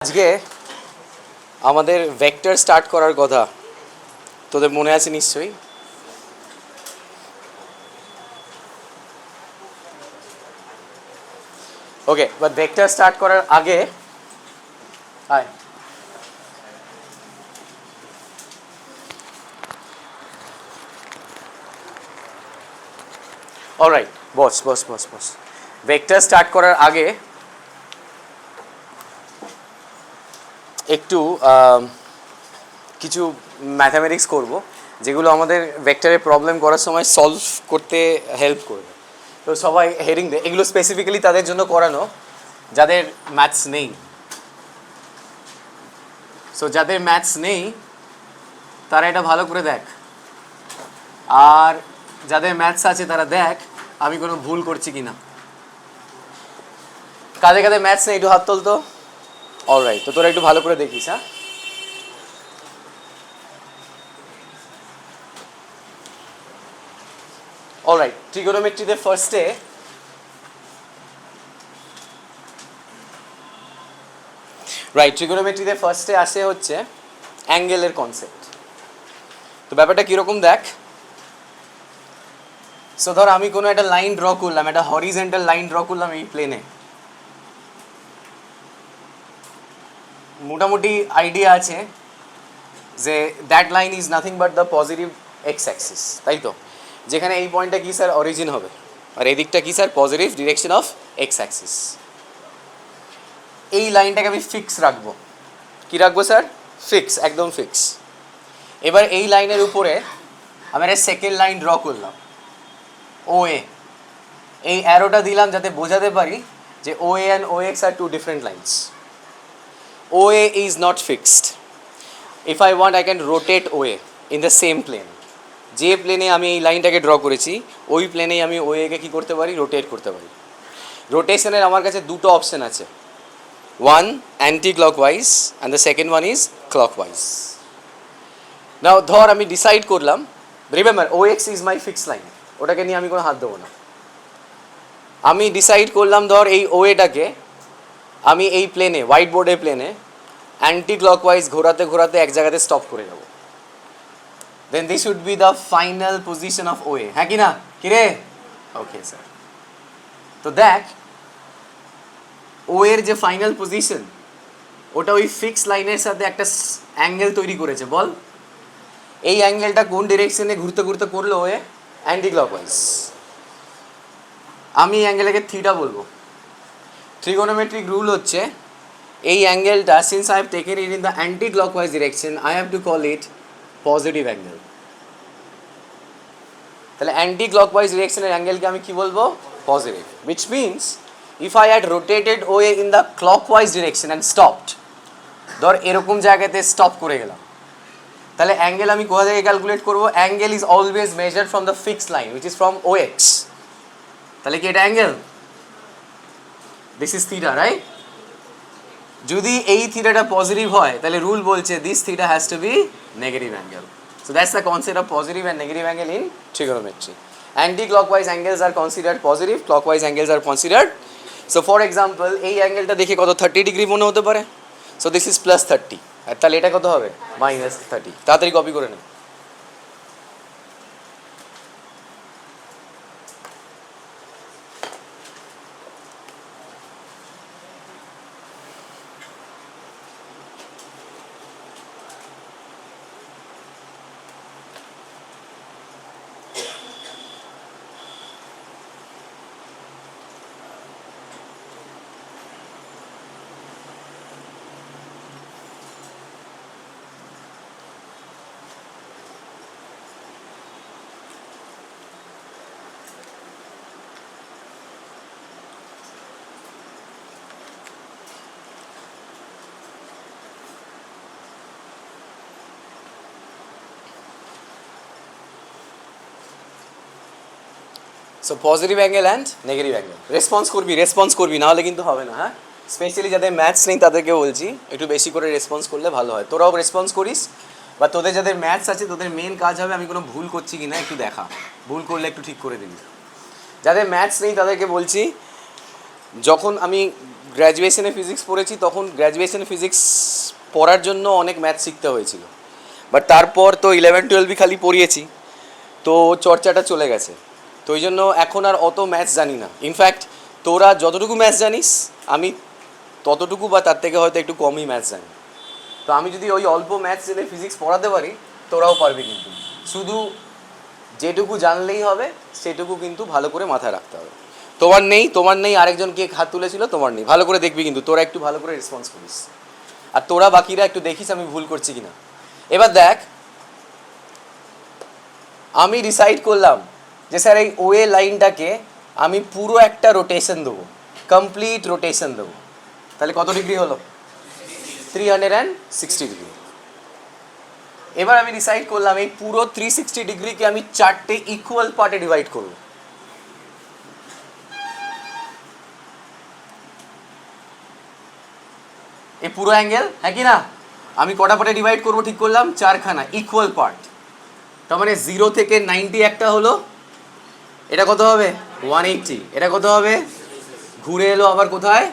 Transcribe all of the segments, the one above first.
আজকে আমাদের vector start করার কথা তোদের মনে আছে নিশ্চয়ই। ওকে, বাট ভেক্টর স্টার্ট করার আগে হাই অলরাইট, বস বস বস বস ভেক্টর স্টার্ট করার আগে একটু কিছু ম্যাথামেটিক্স করব যেগুলো আমাদের ভেক্টরের প্রবলেম করার সময় সলভ করতে হেল্প করবে। তো সবাই হেডিং দে, এগুলো স্পেসিফিক্যালি তাদের জন্য করানো যাদের ম্যাথস নেই। সো যাদের ম্যাথস নেই তারা এটা ভালো করে দেখ, আর যাদের ম্যাথস আছে তারা দেখ আমি কোনো ভুল করছি কি না। কাদের কাদের ম্যাথস নেই একটু হাত তোলতো। অলরাইট, তো তোরা একটু ভালো করে দেখিস। হ্যাঁ, অলরাইট, ট্রিগোনোমেট্রিতে ফার্স্টে ট্রিগোনোমেট্রিতে ফার্স্টে আসে হচ্ছে অ্যাঙ্গেলের কনসেপ্ট। তো ব্যাপারটা কীরকম দেখ। সো ধর আমি কোনো একটা লাইন ড্র করলাম, একটা হরিজেন্টাল লাইন ড্র করলাম এই প্লেনে। মোটামুটি আইডিয়া আছে যে that line is nothing but the positive x Axis, তাই তো? যেখানে এই পয়েন্টটা কী স্যার, অরিজিন হবে, আর এই দিকটা কী sir, positive direction of X axis. এই লাইনটাকে আমি ফিক্স রাখবো। কী রাখবো স্যার? ফিক্স, একদম ফিক্স। এবার এই লাইনের উপরে আমি একটা সেকেন্ড লাইন ড্র করলাম, ও এ। এই অ্যারোটা দিলাম যাতে বোঝাতে পারি যে O A and O X are two different lines. O A is not fixed. If I want I can rotate O A in the same plane. যে প্লেনে আমি এই লাইনটাকে ড্র করেছি ওই প্লেনেই আমি ও একে কী করতে পারি, রোটেট করতে পারি। রোটেশনের আমার কাছে দুটো অপশান আছে, one anticlockwise and the second one is clockwise. Now ধর আমি ডিসাইড করলাম, remember O X is my fix line, ওটাকে নিয়ে আমি কোনো হাত দেবো না। আমি ডিসাইড করলাম ধর এই ও এটাকে আমি এই প্লেনে, হোয়াইট বোর্ডের প্লেনে অ্যান্টি ক্লকওয়াইজ ঘোরাতে ঘোরাতে এক জায়গাতে স্টপ করে যাবো। Then this should be the final position of O A, হ্যাঁ কি না, কিরে? ওকে স্যার, তো দেখ ও এর যে ফাইনাল পজিশন ওটা ওই ফিক্স লাইনের সাথে একটা অ্যাঙ্গেল তৈরি করেছে। বল এই অ্যাঙ্গেলটা কোন ডিরেকশনে ঘুরতে ঘুরতে করলো ও এ? Anticlockwise. আমি অ্যাঙ্গেলটাকে থিটা বলবো। ট্রিগোনোমেট্রিক রুল হচ্ছে এই অ্যাঙ্গেলটা, since I have taken it in the anticlockwise direction, I have to call it positive angle. তাহলে অ্যান্টি ক্লকওয়াইজ ডিরেকশনের অ্যাঙ্গেলকে আমি কি বলবো? Positive. Which means if I had rotated O A in the clockwise direction and stopped, ধর এরকম জায়গাতে stop করে গেলাম, তাহলে অ্যাঙ্গেল আমি কোথা থেকে ক্যালকুলেট করবো? Angle is always measured from the fix line which is from O X. তাহলে কি এটা angle? This is theta, right? যদি এই থিটাটা পজিটিভ হয় তাহলে রুল বলছে this theta has to be negative angle. So that's the concept of positive and negative angle in trigonometry. Anti-clockwise angles are considered positive, clockwise angles are considered. So for example, এই অ্যাঙ্গেলটা দেখে কত 30 degree মনে হতে পারে। So this is plus 30, আর তাহলে এটা কত হবে? মাইনাস 30। তাড়াতাড়ি কপি করে নে। So positive angle and negative angle. Response করবি না হলে কিন্তু হবে না। হ্যাঁ, স্পেশালি যাদের ম্যাথস নেই তাদেরকে বলছি একটু বেশি করে রেসপন্স করলে ভালো হয়। তোরাও রেসপন্স করিস, বা তোদের যাদের ম্যাথস আছে তোদের মেন কাজ হবে আমি কোনো ভুল করছি কি না একটু দেখা, ভুল করলে একটু ঠিক করে দিবি। যাদের ম্যাথস নেই তাদেরকে বলছি, যখন আমি গ্র্যাজুয়েশনে ফিজিক্স পড়েছি, তখন গ্র্যাজুয়েশনে ফিজিক্স পড়ার জন্য অনেক ম্যাথ শিখতে হয়েছিল, বাট তারপর তো 11-12 খালি পড়িয়েছি, তো চর্চাটা চলে গেছে। তো ওই জন্য এখন আর অত ম্যাথস জানি না। ইনফ্যাক্ট তোরা যতটুকু ম্যাথস জানিস আমি ততটুকু বা তার থেকে হয়তো একটু কমই ম্যাথস জানি। তো আমি যদি ওই অল্প ম্যাথস জেনে ফিজিক্স পড়াতে পারি, তোরাও পারবি, কিন্তু শুধু যেটুকু জানলেই হবে সেটুকু কিন্তু ভালো করে মাথায় রাখতে হবে। তোমার নেই আরেকজন কে হাত তুলেছিল, তোমার নেই, ভালো করে দেখবি কিন্তু, তোরা একটু ভালো করে রেসপন্স করিস, আর তোরা বাকিরা একটু দেখিস আমি ভুল করছি কিনা। এবার দেখ, আমি ডিসাইড করলাম যে স্যার এই ওয়ে লাইনটাকে আমি পুরো একটা রোটেশন দেবো, কমপ্লিট রোটেশন দেবো। তাহলে কত ডিগ্রি হলো? 360 ডিগ্রি। এবার আমি ডিসাইড করলাম এই পুরো 360 ডিগ্রিকে আমি 4টে ইকুয়াল পার্টে ডিভাইড করব। এই পুরো অ্যাঙ্গেল, হ্যাঁ কি না, আমি কটা পার্টে ডিভাইড করবো ঠিক করলাম? 4খানা ইকুয়াল পার্ট। তার মানে 0 থেকে 90 একটা হলো, এটা কত হবে? 180। এটা কত হবে? ঘুরে এলো আবার কোথায়?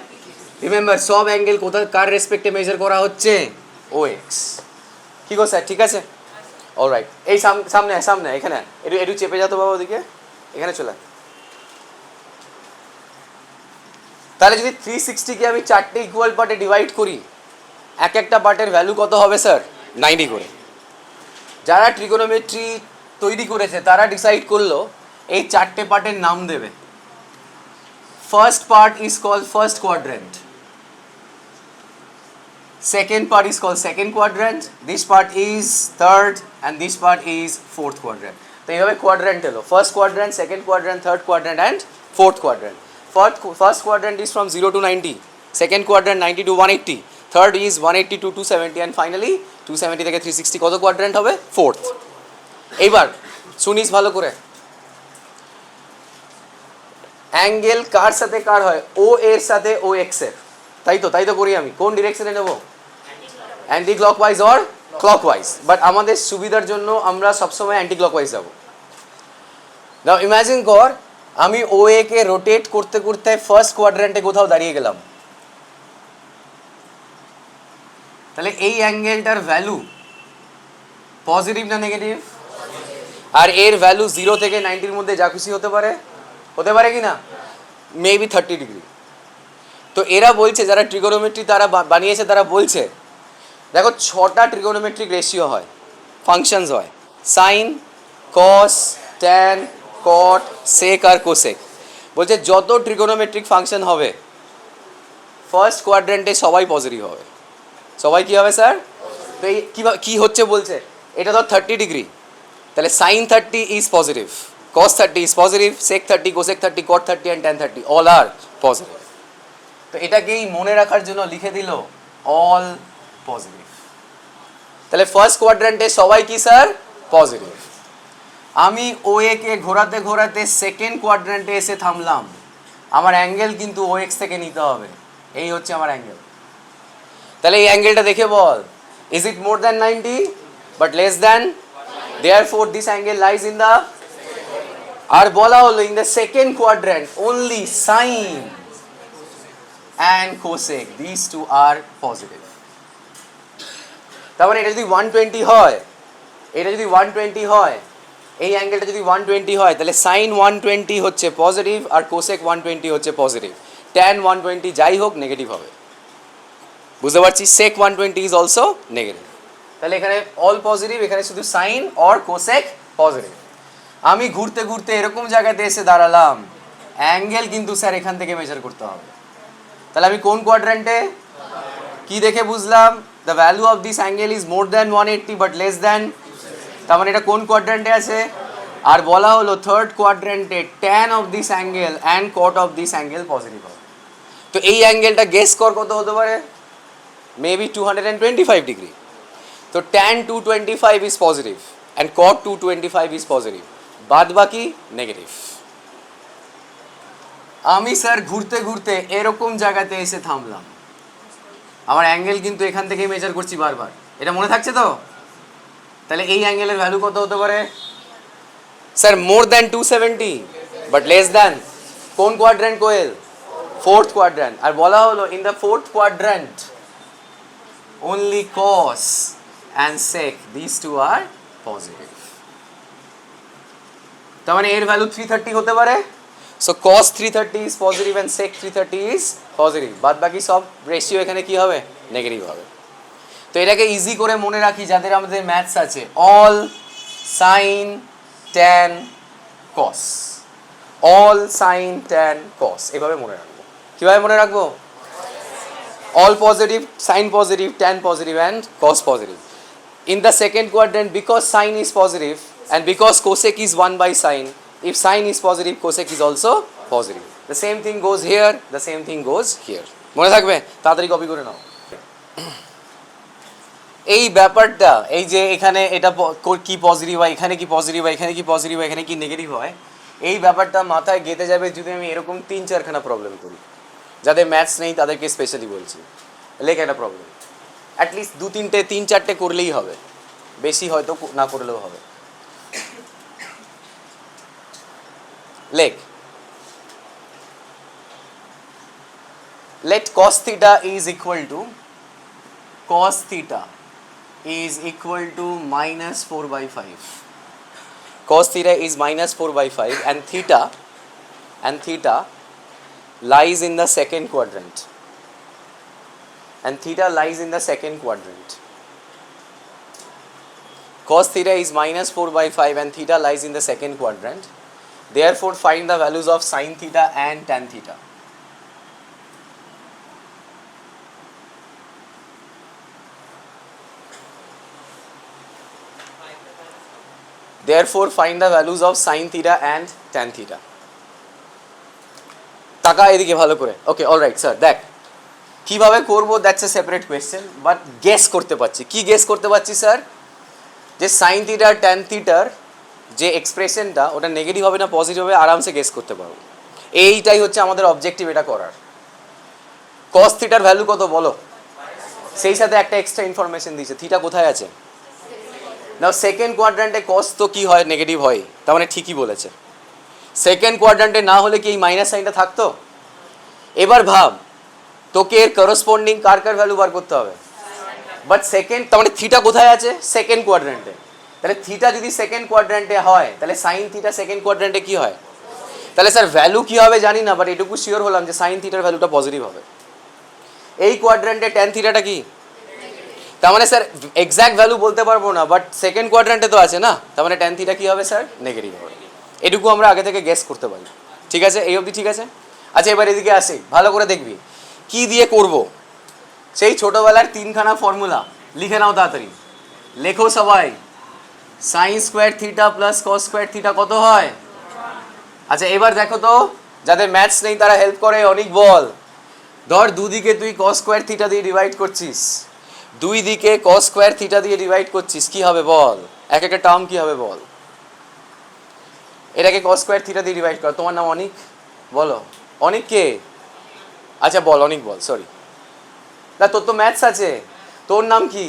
রিমেম্বার, সব অ্যাঙ্গেল কোথায় কার রেসপেক্টে মেজার করা হচ্ছে? ও এক্স। কি গো স্যার, ঠিক আছে? অলরাইট, এই সামনে সামনে এখানে একটু চেপে যাতো বাবা ওদিকে, এখানে চলে। তাহলে যদি 360কে আমি 4টে ইকুয়াল পার্টে ডিভাইড করি, এক একটা পার্টের ভ্যালু কত হবে স্যার? 90 করে। যারা ট্রিগোনোমেট্রি তৈরি করেছে তারা ডিসাইড করলো এই 4টে পার্টের নাম দেবে। First part is called first quadrant, second part is called second quadrant, this part is third, and this part is fourth quadrant. তো এইভাবে কোয়াড্রেন্ট এলো, first quadrant, second quadrant, third quadrant and fourth quadrant. First quadrant is from 0 to 90, second quadrant 90 to 180, third is 180 to 270, and finally 270 থেকে 360 কত quadrant হবে? Fourth. এইবার শুনিস ভালো করে, অ্যাঙ্গেল কার সাথে কার হয়? ও এর সাথে ও এক্স এর, তাই তো করি আমি। কোন ডিরেকশনে নেব? Anti clockwise or clockwise, but আমাদের সুবিধার জন্য আমরা সবসময় অ্যান্টি ক্লকওয়াইজ যাব। নাও ইমাজিন কর, আমি ও এ কে রোটেট করতে করতে ফার্স্ট কোয়াড্রেন্টে কোথাও দাঁড়িয়ে গেলাম, তাহলে এই অ্যাঙ্গেলটার ভ্যালু পজিটিভ না নেগেটিভ? আর এর ভ্যালু 0 থেকে 90-র মধ্যে যা খুশি হতে পারে কি না? Maybe 30 degree. তো এরা বলছে, যারা ট্রিগোনোমেট্রি তারা বানিয়েছে, তারা বলছে দেখো 6টা ট্রিগোনোমেট্রিক রেশিও হয়, ফাংশনস হয়, সাইন, কস, ট্যান, কট, সেক আর কোসেক। বলছে যত ট্রিগোনোমেট্রিক ফাংশন হবে ফার্স্ট কোয়াড্রেন্টে সবাই পজিটিভ হবে। সবাই কি হবে স্যার? তো এই কি হচ্ছে বলছে, এটা তো 30 ডিগ্রি, তাহলে sine 30 is positive, cos 30 is positive, sec 30, cosec 30, cot 30 and tan 30 all are positive. তো এটাকেই মনে রাখার জন্য লিখে দিল অল পজিটিভ। তাহলে ফার্স্ট কোয়াড্রেন্টে সবাই কি স্যার? পজিটিভ। আমি ও এ কে ঘোরাতে ঘোরাতে সেকেন্ড কোয়াড্রেন্টে এসে থামলাম, আমার অ্যাঙ্গেল কিন্তু ও এক্স থেকে নিতে হবে, এই হচ্ছে আমার অ্যাঙ্গেল। তাহলে এই অ্যাঙ্গেলটা দেখে বল, is it more than 90 but less than? Therefore this angle lies in the, আর বলা হলো in the second quadrant only sine and cosec, these two are positive. তার মানে এটা যদি 120 হয়, এই অ্যাঙ্গেলটা যদি 120 হয়, তাহলে সাইন 120 হচ্ছে পজিটিভ আর কোসেক 120 হচ্ছে পজিটিভ, ট্যান 120 যাই হোক নেগেটিভ হবে। বুঝতে পারছি? সেক 120 ইজ অলসো নেগেটিভ। তাহলে এখানে অল পজিটিভ, এখানে শুধু সাইন অর কোসেক পজিটিভ। আমি ঘুরতে ঘুরতে এরকম জায়গাতে এসে দাঁড়ালাম, অ্যাঙ্গেল কিন্তু স্যার এখান থেকে মেজার করতে হবে। তাহলে আমি কোন কোয়াড্রেন্টে? কি দেখে বুঝলাম? The value of this angle is more than 180 but less than, তার মানে এটা কোন কোয়াড্রেন্টে আছে? আর বলা হলো থার্ড কোয়াড্রেন্টে tan of this angle and cot of this angle positive হবে। তো এই অ্যাঙ্গেলটা গেস কর কত হতে পারে? Maybe 225 degree. তো tan 225 is positive and cot 225 is positive, বাদ বাকি নেগেটিভ। আমি স্যার ঘুরতে ঘুরতে এরকম জায়গাতে এসে থামলাম, আমার অ্যাঙ্গেল কিন্তু এখান থেকে মেজার করছি বারবার, এটা মনে থাকছে তো? তাহলে এই অ্যাঙ্গেলের ভ্যালু কত হতে পারে? Sir more than 270 but less than কোন কোয়াড্রেন্ট কোয়েল? fourth quadrant, আর বলা হলো in the fourth quadrant only cos and sec these two are positive. তার মানে এর ভ্যালু 330 হতে পারে, so cos 330 is positive and sec 330 is positive, বাদ বাকি সব রেশিও এখানে কি হবে, নেগেটিভ হবে। তো এটাকে ইজি করে মনে রাখি যাদের আমাদের ম্যাথস আছে, অল সাইন ট্যান কস, অল সাইন ট্যান কস, এভাবে মনে রাখবো। কিভাবে মনে রাখবো? all positive, sin positive, tan positive and cos positive. In the second quadrant, because sin is positive and because cosec is 1 by sin, if sin is positive, cosec is also positive. The same thing goes here, the same thing goes here. মনে থাকবে? তাড়াতাড়ি copy করে নাও। এই ব্যাপারটা, এই যে এখানে এটা কি পজিটিভ হয়, এখানে কি পজিটিভ হয়, এখানে কি পজিটিভ হয়, এখানে কি নেগেটিভ হয়, এই ব্যাপারটা মাথায় গেঁথে যাবে যদি আমি এরকম 3-4খানা প্রবলেম করি। যাদের ম্যাথস নেই তাদেরকে স্পেশালি বলছি, লেখ একটা প্রবলেম, অ্যাটলিস্ট 2-3টে 3-4টে করলেই হবে, বেশি হয়তো না করলেও হবে। লেখ, let cos theta is equal to minus 4 by 5. Cos theta is minus 4 by 5 and theta lies in the second quadrant. And theta lies in the second quadrant. Cos theta is minus 4 by 5 and theta lies in the second quadrant. Therefore, find the values of sin theta and tan theta. Therefore, find the values of sin theta and tan theta. টাকা এদিকে ভালো করে। ওকে, alright sir, দেখ কিভাবে করব, that's a separate question, but guess করতে পারছি। কি গেস করতে পারছি স্যার? যে সাইন থিটা ট্যান থিটার যে এক্সপ্রেশনটা ওটা নেগেটিভ হবে না পজিটিভ হবে, আরামসে গেস করতে পারবো। এইটাই হচ্ছে আমাদের অবজেক্টিভ, এটা করার। কস থিটার ভ্যালু কত বলো? সেই সাথে একটা এক্সট্রা ইনফরমেশন দিয়েছে, থিটা কোথায় আছে না। সেকেন্ড কোয়াড্রান্টে কস তো কি হয়, নেগেটিভ হয়, তার মানে ঠিকই বলেছে। সেকেন্ড কোয়াড্রান্টে না হলে কি এই মাইনাস সাইনটা থাকতো? এবার ভাব, তোকে এর করসপন্ডিং কার কার ভ্যালু বার করতে হবে, বাট সেকেন্ড, তার মানে থিটা কোথায় আছে? সেকেন্ড কোয়াড্রান্টে। তাহলে থিটা যদি সেকেন্ড কোয়াড্রান্টে হয়, তাহলে সাইন থিটা সেকেন্ড কোয়াড্রান্টে কি হয়? তাহলে স্যার ভ্যালু কি হবে জানি না, বাট এটুকু শিওর হলাম যে সাইন থিটার ভ্যালুটা পজিটিভ হবে। এই কোয়াড্রান্টে ট্যান থিটাটা কি? তার মানে স্যার এক্স্যাক্ট ভ্যালু বলতে পারবো না, বাট সেকেন্ড কোয়াড্রান্টে তো আছে না, তার মানে ট্যান থিটা কি হবে স্যার? নেগেটিভ হবে। এটুকু আমরা আগে থেকে গেস করতে পারি। ঠিক আছে, এই অবধি ঠিক আছে? আচ্ছা, এবার এদিকে আসি, ভালো করে দেখবি কি দিয়ে করব। সেই ছোটবেলার 3খানা ফর্মুলা লিখে নাও তাড়াতাড়ি, লেখো সবাই। Sign square theta plus cos square theta কত হয়? আচ্ছা, এবার দেখো তো, যাদের ম্যাথস নেই তারা হেল্প করে, অনেক বল। ধর দুদিকে তুই কস স্কোয়ার থিটা দিয়ে ডিভাইড করছিস, দুই দিকে কস স্কোয়ার থিটা দিয়ে ডিভাইড করছিস, কি হবে বল? এক একটা টার্ম কি হবে বল? এটাকে কস স্কোয়ার থিটা দিয়ে ডিভাইড কর। তোমার নাম অনিক, বলো। অনিক কে? আচ্ছা বল, অনিক বল, সরি। না, তোর তো ম্যাথস আছে, তোর নাম কি?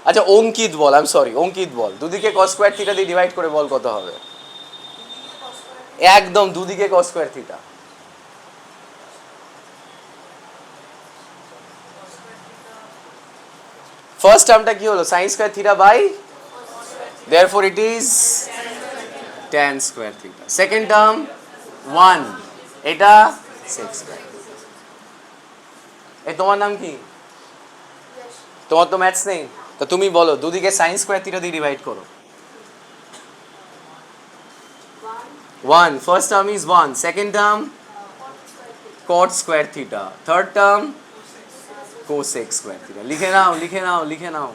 আচ্ছা অঙ্কিত বল, আই এম সরি, অঙ্কিত বল। দুদিকে কস স্কোয়ার থিটা দিয়ে ডিভাইড করে বল কত হবে? একদম, দুদিকে কস স্কোয়ার থিটা। ফার্স্ট টার্মটা কি হলো? Sine square theta by, therefore it is tan square theta. Second term 1, এটা sec স্কোয়ার। এই তোমার নাম কি? তোমার তো ম্যাথস নেই, তো তুমি বলো দুদিকে সাইন স্কোয়ার থিটা দিয়ে ডিভাইড করো। 1, first term is 1, second term cot square theta, third term cosec square theta. লিখে নাও, লিখে নাও, লিখে নাও।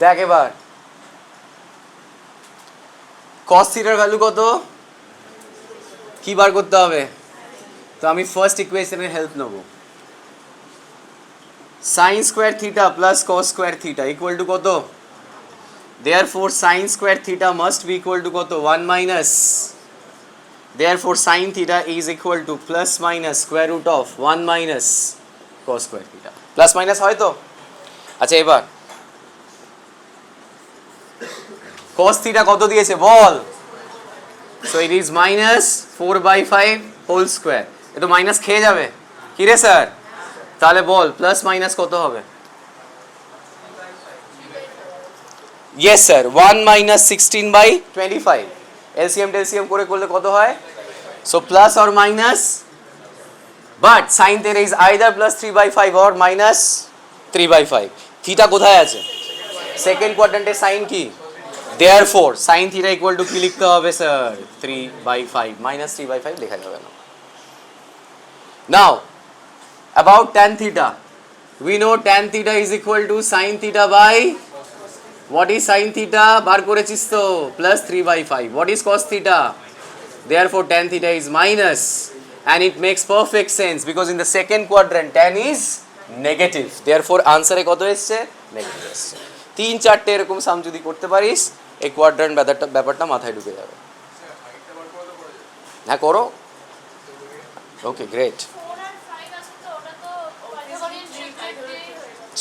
দেখ এবার cos থিটার ভ্যালু কত, কি বার করতে হবে? তো আমি ফার্স্ট ইকুয়েশনের হেল্প নেব। Sign square theta plus cos square theta equal to কত? therefore sin square theta must be equal to কত 1 minus, therefore sin theta is equal to plus minus square root of 1 minus cos square theta, plus minus হয় তো? আচ্ছা এবার cos theta কত দিয়েছে বল? so it is minus 4/5 whole square, এ তো minus খেয়ে যাবে কি রে স্যার? তাহলে বল প্লাস মাইনাস কত হবে? yes sir 1 minus 16/25, LCM টেলসিয়াম করে করলে কত হয়? so plus or minus, but sin theta is either plus 3/5 or minus 3/5, theta কোথায় আছে? সেকেন্ড কোয়াড্র্যান্টে sin কি? therefore sin theta equal to কি লিখতে হবে স্যার? 3/5, minus 3/5 লেখা যাবে না। now about tan theta, we know tan theta is equal to sin theta by, what is sin theta বার করেছিস তো? plus 3/5. what is cos theta? therefore tan theta is minus, and it makes perfect sense because in the second quadrant tan is negative, therefore answer এ কত এসছে? Negative এসছে। তিন চারটে এরকম সাম যদি করতে পারিস এই কোয়াড্র্যান্ট ব্যাপারটা মাথায় ঢুকে যাবে। হ্যাঁ করো, ওকে গ্রেট,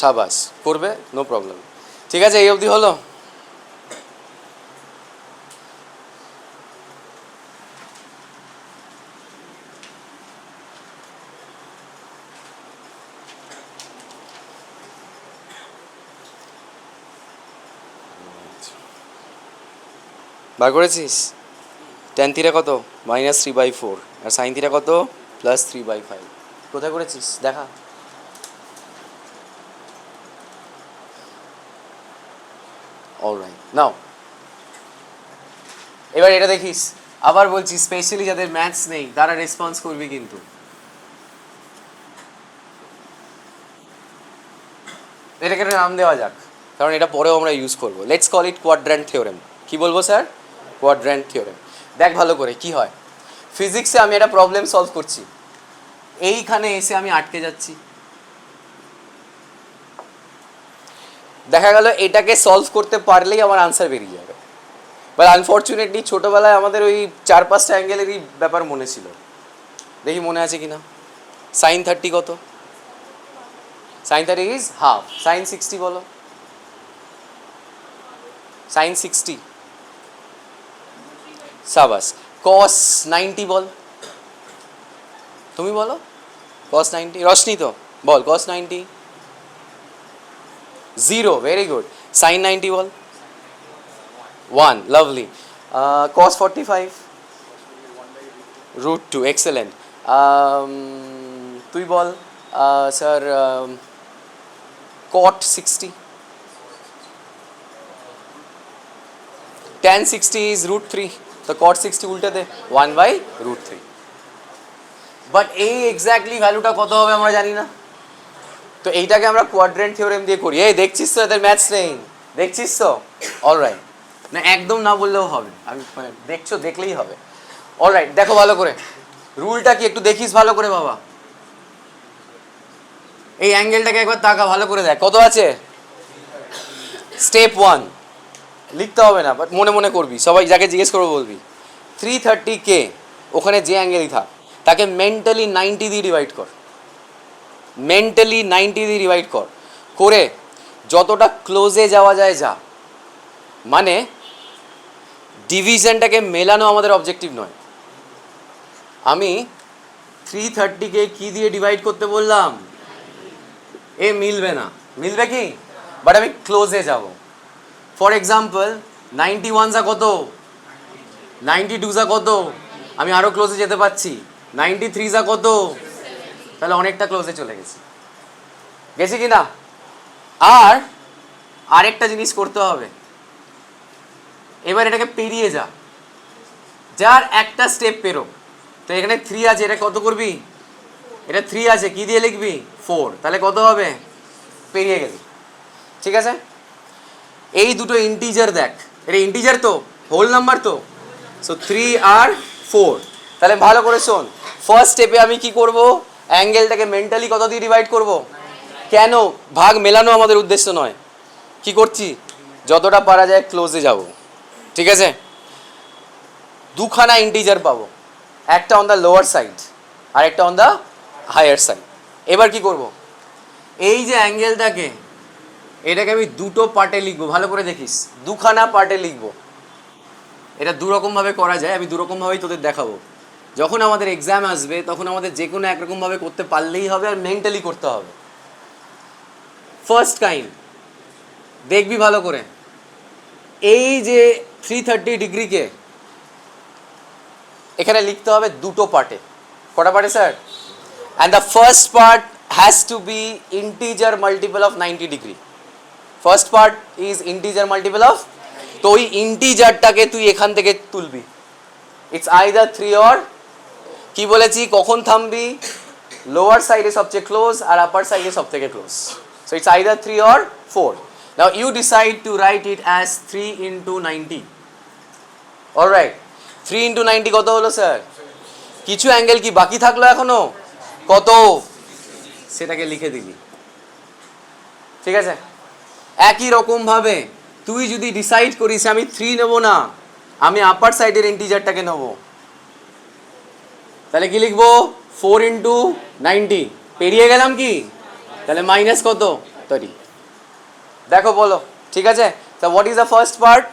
সাবাস, করবে, নো প্রবলেম। ঠিক আছে, এই অবধি হলো। বার করেছিস? tan থিটা কত? -3/4, আর sin থিটা কত? +3/5। কোথায় করেছিস দেখা। অলরাইট, নাও এবার এটা দেখিস। আবার বলছি, স্পেশালি যাদের ম্যাথস নেই তারা রেসপন্স করবি কিন্তু। এটাকে একটা নাম দেওয়া যাক, কারণ এটা পরেও আমরা ইউজ করবো। Let's call it quadrant theorem. কি বলবো স্যার? Quadrant theorem. দেখ ভালো করে কি হয়। ফিজিক্সে আমি একটা প্রবলেম সলভ করছি, এইখানে এসে আমি আটকে যাচ্ছি। দেখা গেল এটাকে সলভ করতে পারলেই আমার আনসার বেরিয়ে যাবে। বাট আনফর্চুনেটলি ছোটোবেলায় আমাদের ওই 4-5টা অ্যাঙ্গেলেরই ব্যাপার মনে ছিল। দেখি মনে আছে কি না। sin 30 কত? sin 30 is half. sin 60 বলো। sin 60 সাবাস। cos 90 বল, তুমি বলো। cos 90 রশনি তো বল। cos 90 0, very good. sin 90 বল। 1, লাভলি। cos 45 √2, excellent. তুই বল স্যার। cot 60, tan 60 is √3, তো cot 60 উল্টে দে, 1/√3। বাট এই এক্স্যাক্টলি ভ্যালুটা কত হবে আমরা জানি না, তো এইটাকে আমরা কোয়াড্র্যান্ট থিওরেম দিয়ে করি। এই দেখছিস তো এদের ম্যাথস নেই, দেখছিস তো? অলরাইট, না একদম না বললেও হবে, আমি মানে দেখছো, দেখলেই হবে। অলরাইট, দেখো ভালো করে রুলটা কি একটু দেখিস ভালো করে বাবা। এই অ্যাঙ্গেলটাকে একবার তাকা ভালো করে দেখ কত আছে। স্টেপ 1 লিখতে হবে না, বাট মনে মনে করবি, সবাই যাকে জিজ্ঞেস করবো বলবি 330K, ওখানে যে অ্যাঙ্গেলই থাক তাকে মেন্টালি 90 দিয়ে ডিভাইড কর। মেন্টালি 90 দিয়ে ডিভাইড কর, করে যতটা ক্লোজে যাওয়া যায় যা। মানে ডিভিশনটাকে মেলানো আমাদের অবজেক্টিভ নয়। আমি 330K কি দিয়ে ডিভাইড করতে বললাম? এ মিলবে না, মিলবে কি? বাট আমি ক্লোজে যাব। ফর এক্সাম্পল 91 যা কত, 92 যা কত, আমি আরও ক্লোজে যেতে পারছি। 93 যা কত, তাহলে অনেকটা ক্লোজে চলে গেছি, গেছি কি না? আর আরেকটা জিনিস করতে হবে, এবার এটাকে পেরিয়ে যা, যার একটা স্টেপ পেরো। তো এখানে 3 আছে, এটা কত করবি? এটা 3 আছে, কি দিয়ে লিখবি? 4, তাহলে কত হবে? পেরিয়ে গেলি, ঠিক আছে? এই দুটো ইন্টিজার দেখ, এটা ইন্টিজার তো, হোল নাম্বার তো। সো 3 আর 4, তাহলে ভালো করে শোন। ফার্স্ট স্টেপে আমি কি করব? অ্যাঙ্গেলটাকে মেন্টালি কত দিয়ে ডিভাইড করব? কেন? ভাগ মেলানো আমাদের উদ্দেশ্য নয়। কি করছি? যতটা পারা যায় ক্লোজে যাব, ঠিক আছে? দুখানা ইন্টিজার পাবো, একটা অন দ্য লোয়ার সাইড আর একটা অন দ্য হায়ার সাইড। এবার কি করব, এই যে অ্যাঙ্গেলটাকে, এটাকে আমি দুটো পার্টে লিখবো, ভালো করে দেখিস, দুখানা পার্টে লিখবো। এটা দুরকমভাবে করা যায়, আমি দুরকমভাবেই তোদের দেখাবো। যখন আমাদের এক্সাম আসবে তখন আমাদের যে কোনো একরকমভাবে করতে পারলেই হবে, আর মেন্টালি করতে হবে। ফার্স্ট কাইন্ড দেখবি ভালো করে, এই যে 330 ডিগ্রিকে এখানে লিখতে হবে দুটো পার্টে। কটা পার্টে sir? And the first part has to be integer multiple of 90 ডিগ্রি। First part is integer multiple of, তো ওই ইন্টিজারটাকে তুই এখান থেকে তুলবি। ইটস আইদার 3 অর, কি বলেছি কখন থামবি, লোয়ার সাইডে সবচেয়ে ক্লোজ আর আপার সাইডে সব থেকে close. So it's either 3 or 4. Now you decide to write it as 3 into 90. Alright, 3 into 90 কত হলো স্যার? কিছু অ্যাঙ্গেল কি বাকি থাকলো এখনো? কত? সেটাকে লিখে দিবি, ঠিক আছে? একই রকমভাবে তুই যদি ডিসাইড করিস আমি 3 নেবো না, আমি আপার সাইডের ইন্টিজারটাকে নেবো, তাহলে কি লিখবো? 4 into 90, পেরিয়ে গেলাম কি? তাহলে মাইনাস কত? 30। দেখো বলো, ঠিক আছে? তো what is the first part?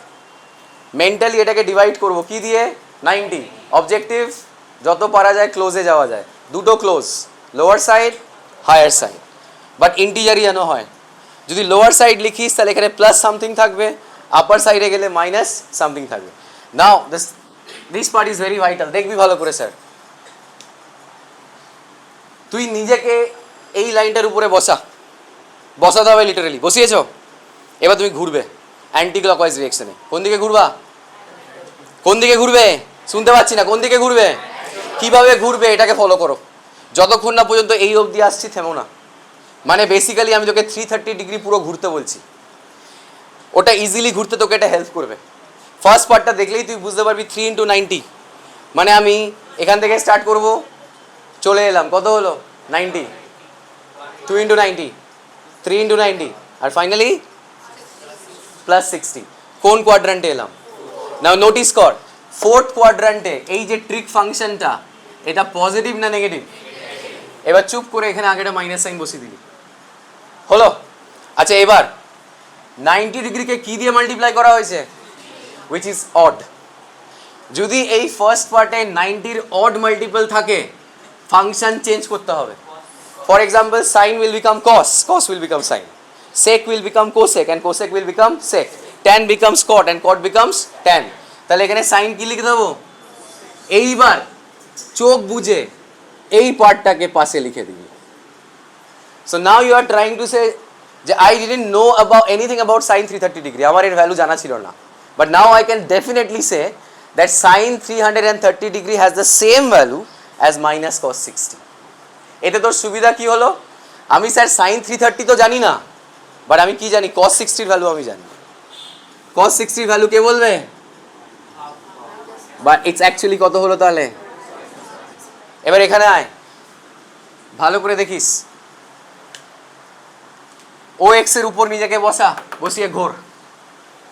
Mentally এটাকে ডিভাইড করব কি দিয়ে? 90। অবজেক্টিভ যত পারা যায় ক্লোজে যাওয়া যায়, দুটো close, lower side higher side, but ইন্টিজারই যেন হয়। যদি লোয়ার সাইড লিখিস তাহলে এখানে প্লাস সামথিং থাকবে, আপার সাইডে গেলে মাইনাস সামথিং থাকবে। Now this part is very vital, দেখবি ভালো করে স্যার। তুই নিজেকে এই লাইনটার উপরে বসাতে হবে, লিটারালি বসিয়েছ। এবার তুমি ঘুরবে অ্যান্টি ক্লকওয়াইজ ডিরেকশনে। কোন দিকে ঘুরবা? কোন দিকে ঘুরবে? শুনতে পাচ্ছি না, কোন দিকে ঘুরবে? কিভাবে ঘুরবে এটাকে ফলো করো, যতক্ষণ না পর্যন্ত এই অবধি আসছি থেমো না। মানে বেসিক্যালি আমি তোকে 330 ডিগ্রি পুরো ঘুরতে বলছি, ওটা ইজিলি ঘুরতে তোকে এটা হেল্প করবে। ফার্স্ট পার্টটা দেখলেই তুই বুঝতে পারবি 3 into 90, মানে আমি এখান থেকে স্টার্ট করব, চলে এলাম, কত হলো? 90, 2 into 90, 3 into 90, আর ফাইনালি প্লাস 60। কোন কোয়াড্রান্টে এলাম? নাও নোটিস কর, ফোর্থ কোয়াড্রান্টে এই যে ট্রিক ফাংশনটা, এটা পজিটিভ না নেগেটিভ? এবার চুপ করে এখানে আগেটা মাইনাস সাইন বসিয়ে দিবি, হলো? আচ্ছা, এবার 90 ডিগ্রিকে কি দিয়ে মাল্টিপ্লাই করা হয়েছে? Which is odd. যদি এই ফার্স্ট পার্টে 90-র অড মাল্টিপল থাকে, ফাংশন চেঞ্জ করতে হবে। For example, sine will become cos, cos will become sine, sec will become cosec and cosec will become sec, tan becomes cot and cot becomes tan. তাহলে এখানে sign কি লিখে দেবো? এইবার চোখ বুঝে এই পার্টটাকে পাশে লিখে দিবি। So now you are trying to say যে I didn't know about anything about sine 330 degree, আমার এর ভ্যালু জানা ছিল না, but now I can definitely say that sine 330 degree has the same value as minus cos 60। এতে তোর সুবিধা কি হলো? আমি স্যার সাইন 330 তো জানি না, বাট আমি কি জানি? cos 60 ভ্যালু আমি জানি। cos 60 ভ্যালু কে বলবে? বাট ইটস অ্যাকচুয়ালি কত হলো তাহলে? এবার এখানে আয়, ভালো করে দেখিস, ও এক্স এর উপর নিজেকে বসিয়ে ঘোর।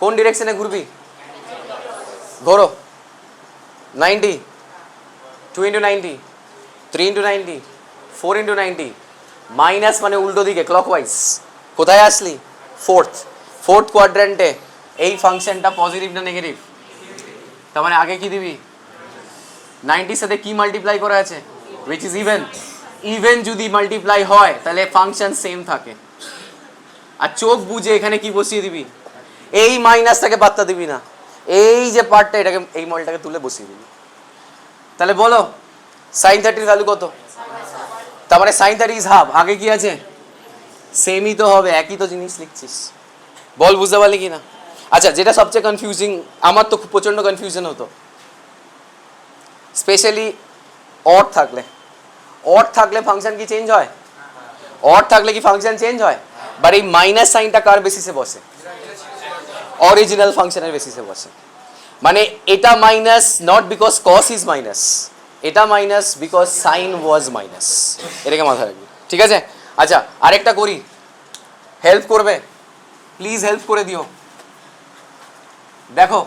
কোন ডিরেকশনে ঘুরবি? ঘোরো। 90, 2 into 90, 3 into 90, 4 into 90, মাইনাস মানে উল্টো দিকে ক্লকওয়াইজ। কোথায় আসলি? ফোর্থ কোয়াড্রান্টে এই ফাংশনটা পজিটিভ না নেগেটিভ? তার মানে আগে কি দিবি? 90-র সাথে কি মাল্টিপ্লাই করা আছে? Which is even. ইভেন যদি মাল্টিপ্লাই হয় তাহলে ফাংশন সেম থাকে। আর চোখ বুঝে এখানে কি বসিয়ে দিবি? এই মাইনাসটাকে পাত্তা দিবি না, এই যে পার্টটা, এটাকে, এই মলটাকে তুলে বসিয়ে দিবি। তাহলে বলো সাইন 30-র ভ্যালু কত? তার মানে সাইন 30 ইজ হাফ। আগে কি আছে? সেমই তো হবে, একই তো জিনিস লিখছিস। বল বুঝতে পারলি কি না? আচ্ছা, যেটা সবচেয়ে কনফিউজিং, আমার তো খুব প্রচণ্ড কনফিউশন হতো, স্পেশালি অড থাকলে ফাংশন কি চেঞ্জ হয়? অড থাকলে কি ফাংশন চেঞ্জ হয়? বাট এই মাইনাস সাইনটা কার বেসিসে বসে? অরিজিনাল ফাংশনের বেসিসে বসে। মানে এটা minus not because cos is minus, এটা minus because sine was minus. এটাকে মাথায় রাখবি, ঠিক আছে? আচ্ছা, আরেকটা করি, হেল্প করবে প্লিজ, হেল্প করে দিও। দেখো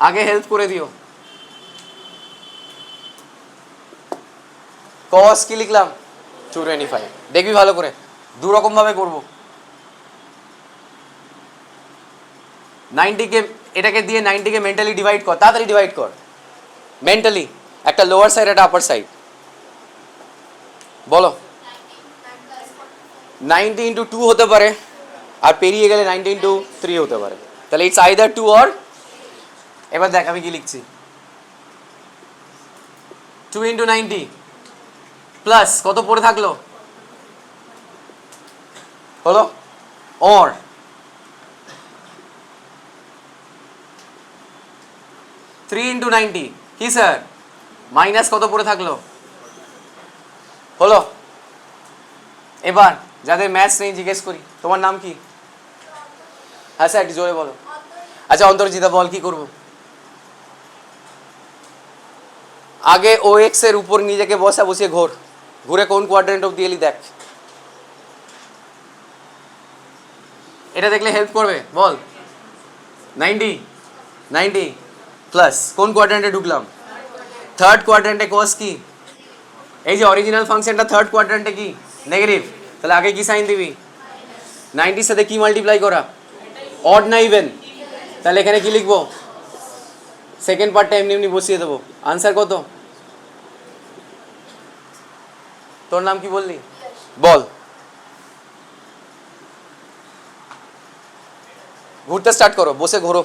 আগে হেল্প করে দিও। cos কি লিখলাম 225, দেখবি ভালো করে দু রকম ভাবে করব। 90 কে এটাকে দিয়ে 90 কে মেন্টালি ডিভাইড কর, তাড়াতাড়ি ডিভাইড কর মেন্টালি, একটা লোয়ার সাইড একটা আপার সাইড। বলো 90 ইন্টু 2 হতে পারে, আর পেরিয়ে গেলে 90 ইন্টু 3 হতে পারে, তাহলে ইটস আইদার 2 অর, এবার দেখ আমি কি লিখছি, 2 ইন্টু 90 প্লাস কত পড়ে থাকলো হলো অর 3 ইন্টু 90 কি স্যার মাইনাস কত পড়ে থাকলো হলো। এবার যাদের ম্যাথস নেই জিজ্ঞেস করি, তোমার নাম কি? হ্যাঁ স্যার একটু জোরে বলো। আচ্ছা অন্তর্জিতা বল কি করব? আগে ও এক্স এর উপর নিজেকে বসিয়ে ঘুরে কোন কোয়াড্রেন্ট অফ দিয়ে দেখ, এটা দেখলে হেল্প করবে বল। 90 প্লাস কোন কোয়াড্রেন্টে ঢুকলাম? থার্ড কোয়াড্রেন্টে কস কি? এই যে অরিজিনাল ফাংশনটা থার্ড কোয়াড্রেন্টে কি নেগেটিভ, তাহলে আগে কি সাইন দিবি? 90 সাথে কি মাল্টিপ্লাই করা? অড না ইভেন? তাহলে এখানে কি লিখবো? সেকেন্ড পার্টটা এমনি এমনি বসিয়ে দেবো। আনসার কত? তোর নাম কি বললি বল। ঘুরতে স্টার্ট করো, বসে ঘোরো।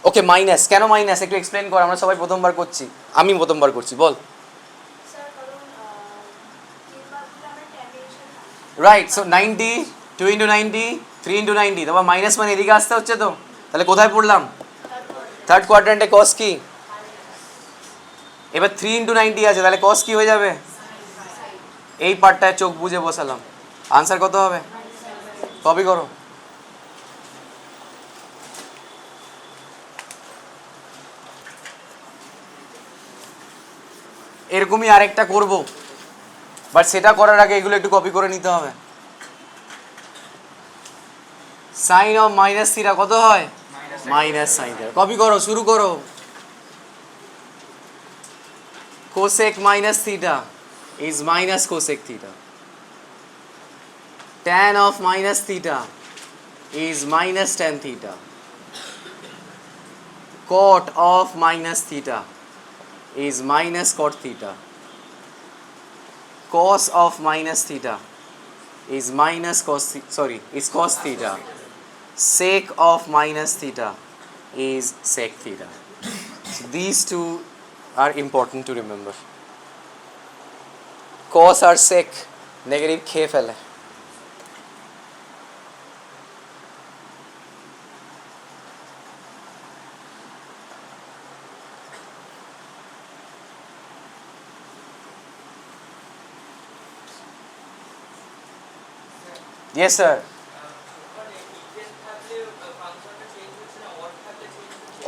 ওকে মাইনাস, কেন মাইনাস একটু এক্সপ্লেন কর, আমরা সবাই প্রথমবার করছি, আমি প্রথমবার করছি বল। রাইট, সো 90 2 ইন্টু 90 3 ইন্টু 90, তারপর মাইনাস মানে এদিকে আসতে হচ্ছে তো, তাহলে কোথায় পড়লাম? থার্ড কোয়াড্রেন্টে কস কি? এবার 3 ইন্টু 90 আছে, তাহলে কস কি হয়ে যাবে? এই পার্টটায় চোখ বুঝে বসালাম। আনসার কত হবে? কপি করো। এরকমই আরেকটা করব, বাট সেটা করার আগে এগুলো একটু কপি করে নিতে হবে। সাইন অফ মাইনাস থিটা কত হয়? Minus sine theta. কপি করো, শুরু করো। Cosec minus theta is minus cosec theta. tan of minus theta is minus tan theta. Cot of minus theta is minus cot theta. Cos of minus theta is minus cos is cos theta. Sec of minus theta is sec theta. So these two are important to remember. Cos আর sec negative খেয়ে ফেলে। Yes sir.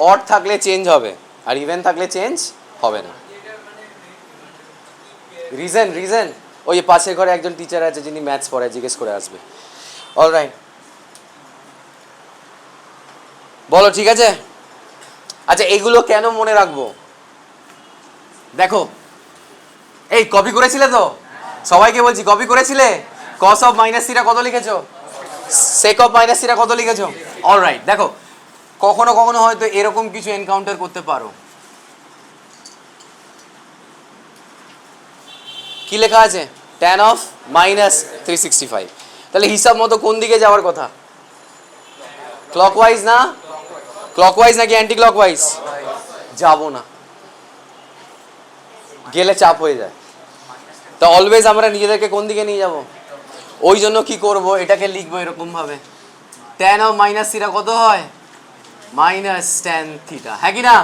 Odd থাকলে change হবে, আর even থাকলে change হবে না। Reason ওই পাশের ঘরে একজন টিচার আছে যিনি ম্যাথস পড়ায়, জিজ্ঞেস করে আসবে। অলরাইট বলো, ঠিক আছে। আচ্ছা এগুলো কেন মনে রাখবো? দেখো এই কপি করেছিলে তো, সবাইকে বলছি কপি করেছিলে। cos অফ মাইনাস থিটা কত লিখেছো? sec অফ মাইনাস থিটা কত লিখেছো? অলরাইট দেখো, কখনো কখনো হয়তো এরকম কিছু এনকাউন্টার করতে পারো। কি লেখা আছে? tan অফ মাইনাস 365, তাহলে হিসাব মতো কোন দিকে যাওয়ার কথা? ক্লকওয়াইজ না? ক্লকওয়াইজ নাকি অ্যান্টি ক্লকওয়াইজ? যাবো না, গেলে চাপ হয়ে যায়। তো অলওয়েজ আমরা নিজেদেরকে কোন দিকে নিয়ে যাব? ওই জন্য কি করব, এটাকে লিখবো এরকম ভাবে, tan অফ মাইনাস থিটা কত হয়? মাইনাস tan থিটা, হ্যাঁ কি না?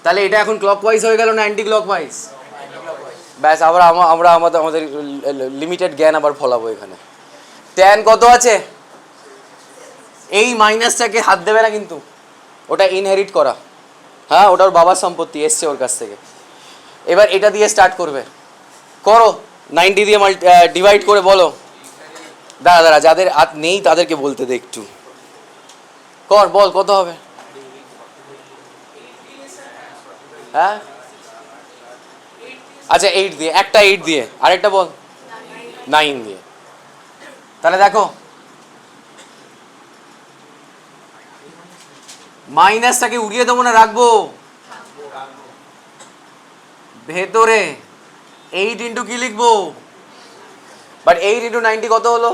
তাহলে এটা এখন ক্লকওয়াইজ হয়ে গেল না অ্যান্টি ক্লকওয়াইজ? ব্যাস আবার আমরা আমাদের লিমিটেড জ্ঞান আবার ফলাবো এখানে। tan কত আছে? এই মাইনাসটাকে হাত দেবে না কিন্তু, ওটা ইনহেরিট করা, হ্যাঁ ওটা ওর বাবার সম্পত্তি, এসছে ওর কাছ থেকে। এবার এটা দিয়ে স্টার্ট করবে, করো 90 দিয়ে ডিভাইড করে বলো দাঁড়া দাঁড়া, যাদের নেই তাদেরকে বলতে দে একটু। কর, বল কত হবে? হ্যাঁ আচ্ছা 8 দিয়ে, একটা 8 দিয়ে, আরেকটা বল 9 দিয়ে। তাহলে দেখো মাইনাসটাকে উড়িয়ে দেবো না রাখবো ভেতরে? 8 ইন্টু কি লিখবো? বাট 8 ইন্টু 90 কত হলো?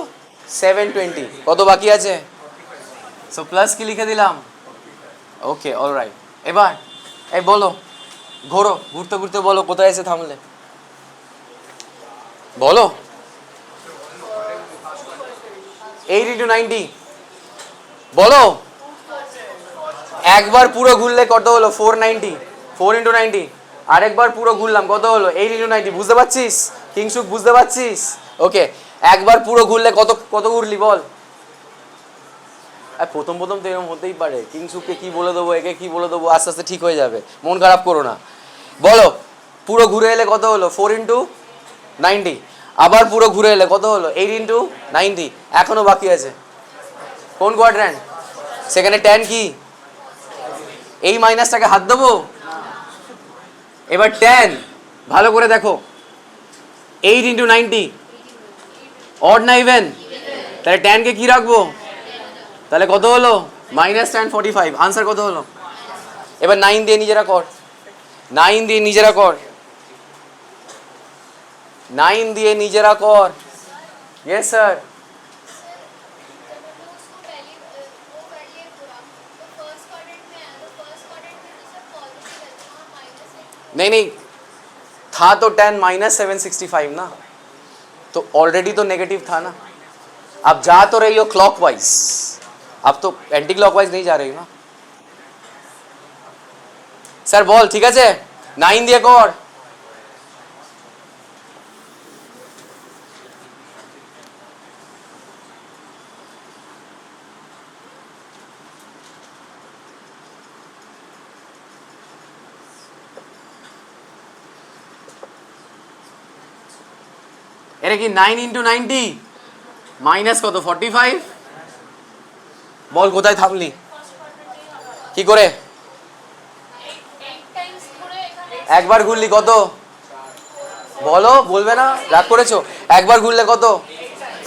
720। কত বাকি আছে? সো প্লাস কি লিখে দিলাম। Okay alright. এবার এই বলো, ঘোরো, ঘুরতে ঘুরতে বলো কোথায় এসে থামলে, বলো। 8 ইন্টু 90 বলো। একবার পুরো ঘুরলে কত হলো? 490। 4 ইন্টু 90। আরেকবার পুরো ঘুরলাম কত হলো? 8 ইন্টু 90। বুঝতে পারছিস কিংসুক? বুঝতে পারছিস? ওকে, একবার পুরো ঘুরলে কত কত ঘুরলি বল। আর প্রথম প্রথম তো এরকম হতেই পারে, কিংসুককে কি বলে দেবো, একে কি বলে দেবো, আস্তে আস্তে ঠিক হয়ে যাবে, মন খারাপ করো না। বলো পুরো ঘুরে এলে কত হলো? 4 ইন্টু 90। আবার পুরো ঘুরে এলে কত হলো? 8 ইন্টু 90। এখনো বাকি আছে কোন কোয়াড্র্যান্ট? সেখানে ট্যান কি? এই মাইনাসটাকে হাত দেবো? এবার ট্যান ভালো করে দেখো, 8 ইন্টু 90 অড না ইভেন? তাহলে ট্যানকে কি রাখবো? তাহলে কত হলো? Minus tan 45। আনসার কত হলো? এবার 9 দিয়ে নিজেরা কর, 9 দিয়ে নিজেরা কর, 9 দিয়ে নিজেরা কর। Yes sir. नहीं नहीं, था तो tan -765 ना, तो ऑलरेडी तो नेगेटिव था ना। अब जा तो रही हो क्लॉकवाइज, अब तो एंटी क्लॉकवाइज नहीं जा रही ना। স্যার বল, ঠিক আছে 9 দিয়ে কর। এটা কি 9 ইন্টু 90 মাইনাস কত? 45। বল কোথায় থামলি, কি করে? একবার ঘুরলি কত বলো? বলবে না, রাগ করেছো? একবার ঘুরলে কত?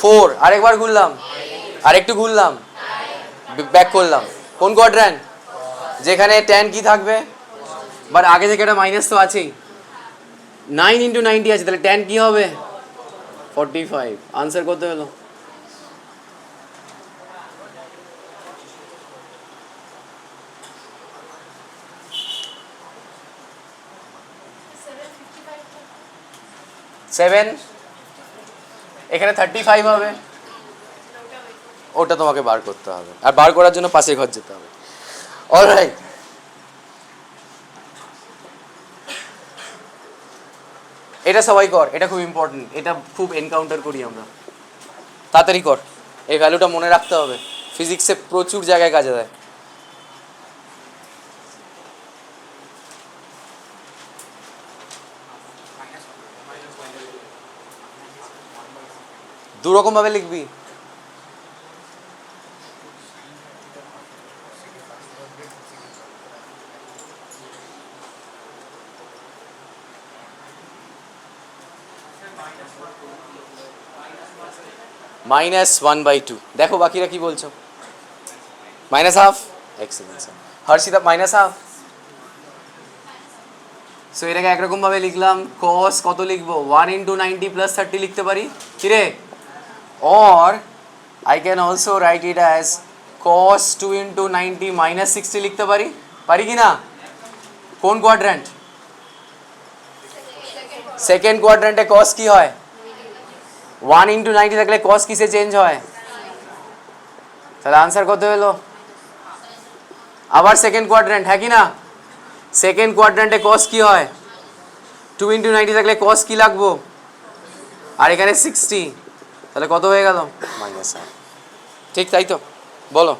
4। আরেকবার ঘুরলাম, আরেকটু ঘুরলাম, ব্যাক করলাম। কোন কোয়াড্র্যান্ট? যেখানে ট্যান কি থাকবে? বাট আগে থেকে একটা মাইনাস তো আছেই। 9 ইন্টু 90 আছে, তাহলে ট্যান কি হবে? 45। আনসার কত হলো? সেভেন, এখানে 35 হবে, ওটা তোমাকে বার করতে হবে, আর বার করার জন্য পাশের ঘর যেতে হবে। অলরাইট, এটা সবাই কর, এটা খুব ইম্পর্টেন্ট, এটা খুব এনকাউন্টার করি আমরা। তাড়াতাড়ি কর, এই ভ্যালুটা মনে রাখতে হবে, ফিজিক্সে প্রচুর জায়গায় কাজে দেয়। দু রকম ভাবে লিখবি। -1/2। দেখো বাকিরা কি বলছো? -1/2। Excellent sir. হর্ষিতা -1/2। সো এটাকে একরকম ভাবে লিখলাম, cos কত লিখবো? 1 ইন্টু 90 প্লাস 30 লিখতে পারি কিরে? Or I can also right it as cos 2 into 90 -60 লিখতে পারি, পারি কি না? কোন কোয়াড্র্যান্ট? সেকেন্ড কোয়াড্র্যান্টে cos কি হয়? 1 ইন্টু 90 থাকলে cos কিসে চেঞ্জ হয়? তাহলে আনসার কত হলো? আবার সেকেন্ড কোয়াড্র্যান্ট, হ্যাঁ কি না? সেকেন্ড কোয়াড্র্যান্টে cos কি হয়? 2 ইন্টু 90 থাকলে cos কি লাগবো? আর এখানে 60, তাহলে কত হয়ে গেল? -1। ঠিক তাই তো, বলো।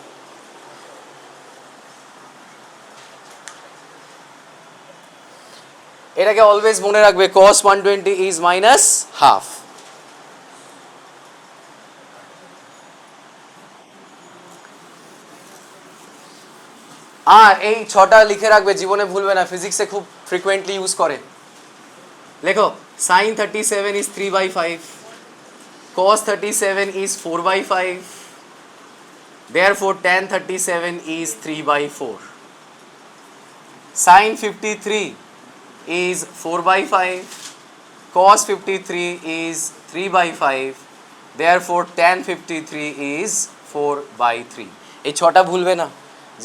এটাকে অলওয়েজ মনে রাখবে, cos 120 ইজ -1/2। আর এই ছটা লিখে রাখবে, জীবনে ভুলবে না, ফিজিক্সে খুব ফ্রিকোয়েন্টলি ইউজ করে। লেখো sin 37 is 3/5, cos 37 is 4/5, therefore tan 37 is 3/4, sin 53 is 4/5, cos 53 is 3/5, therefore tan 53 is 4/3। এই ছটা ভুলবে না,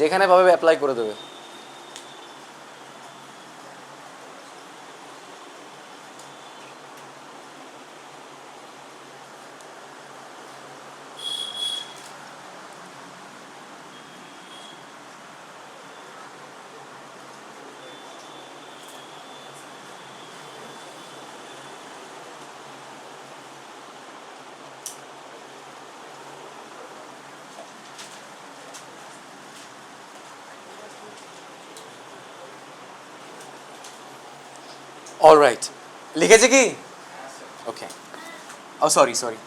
যেখানে পাবে অ্যাপ্লাই করে দেবে। অলরাইট, লিখেছে কি? ওকে, ও সরি সরি,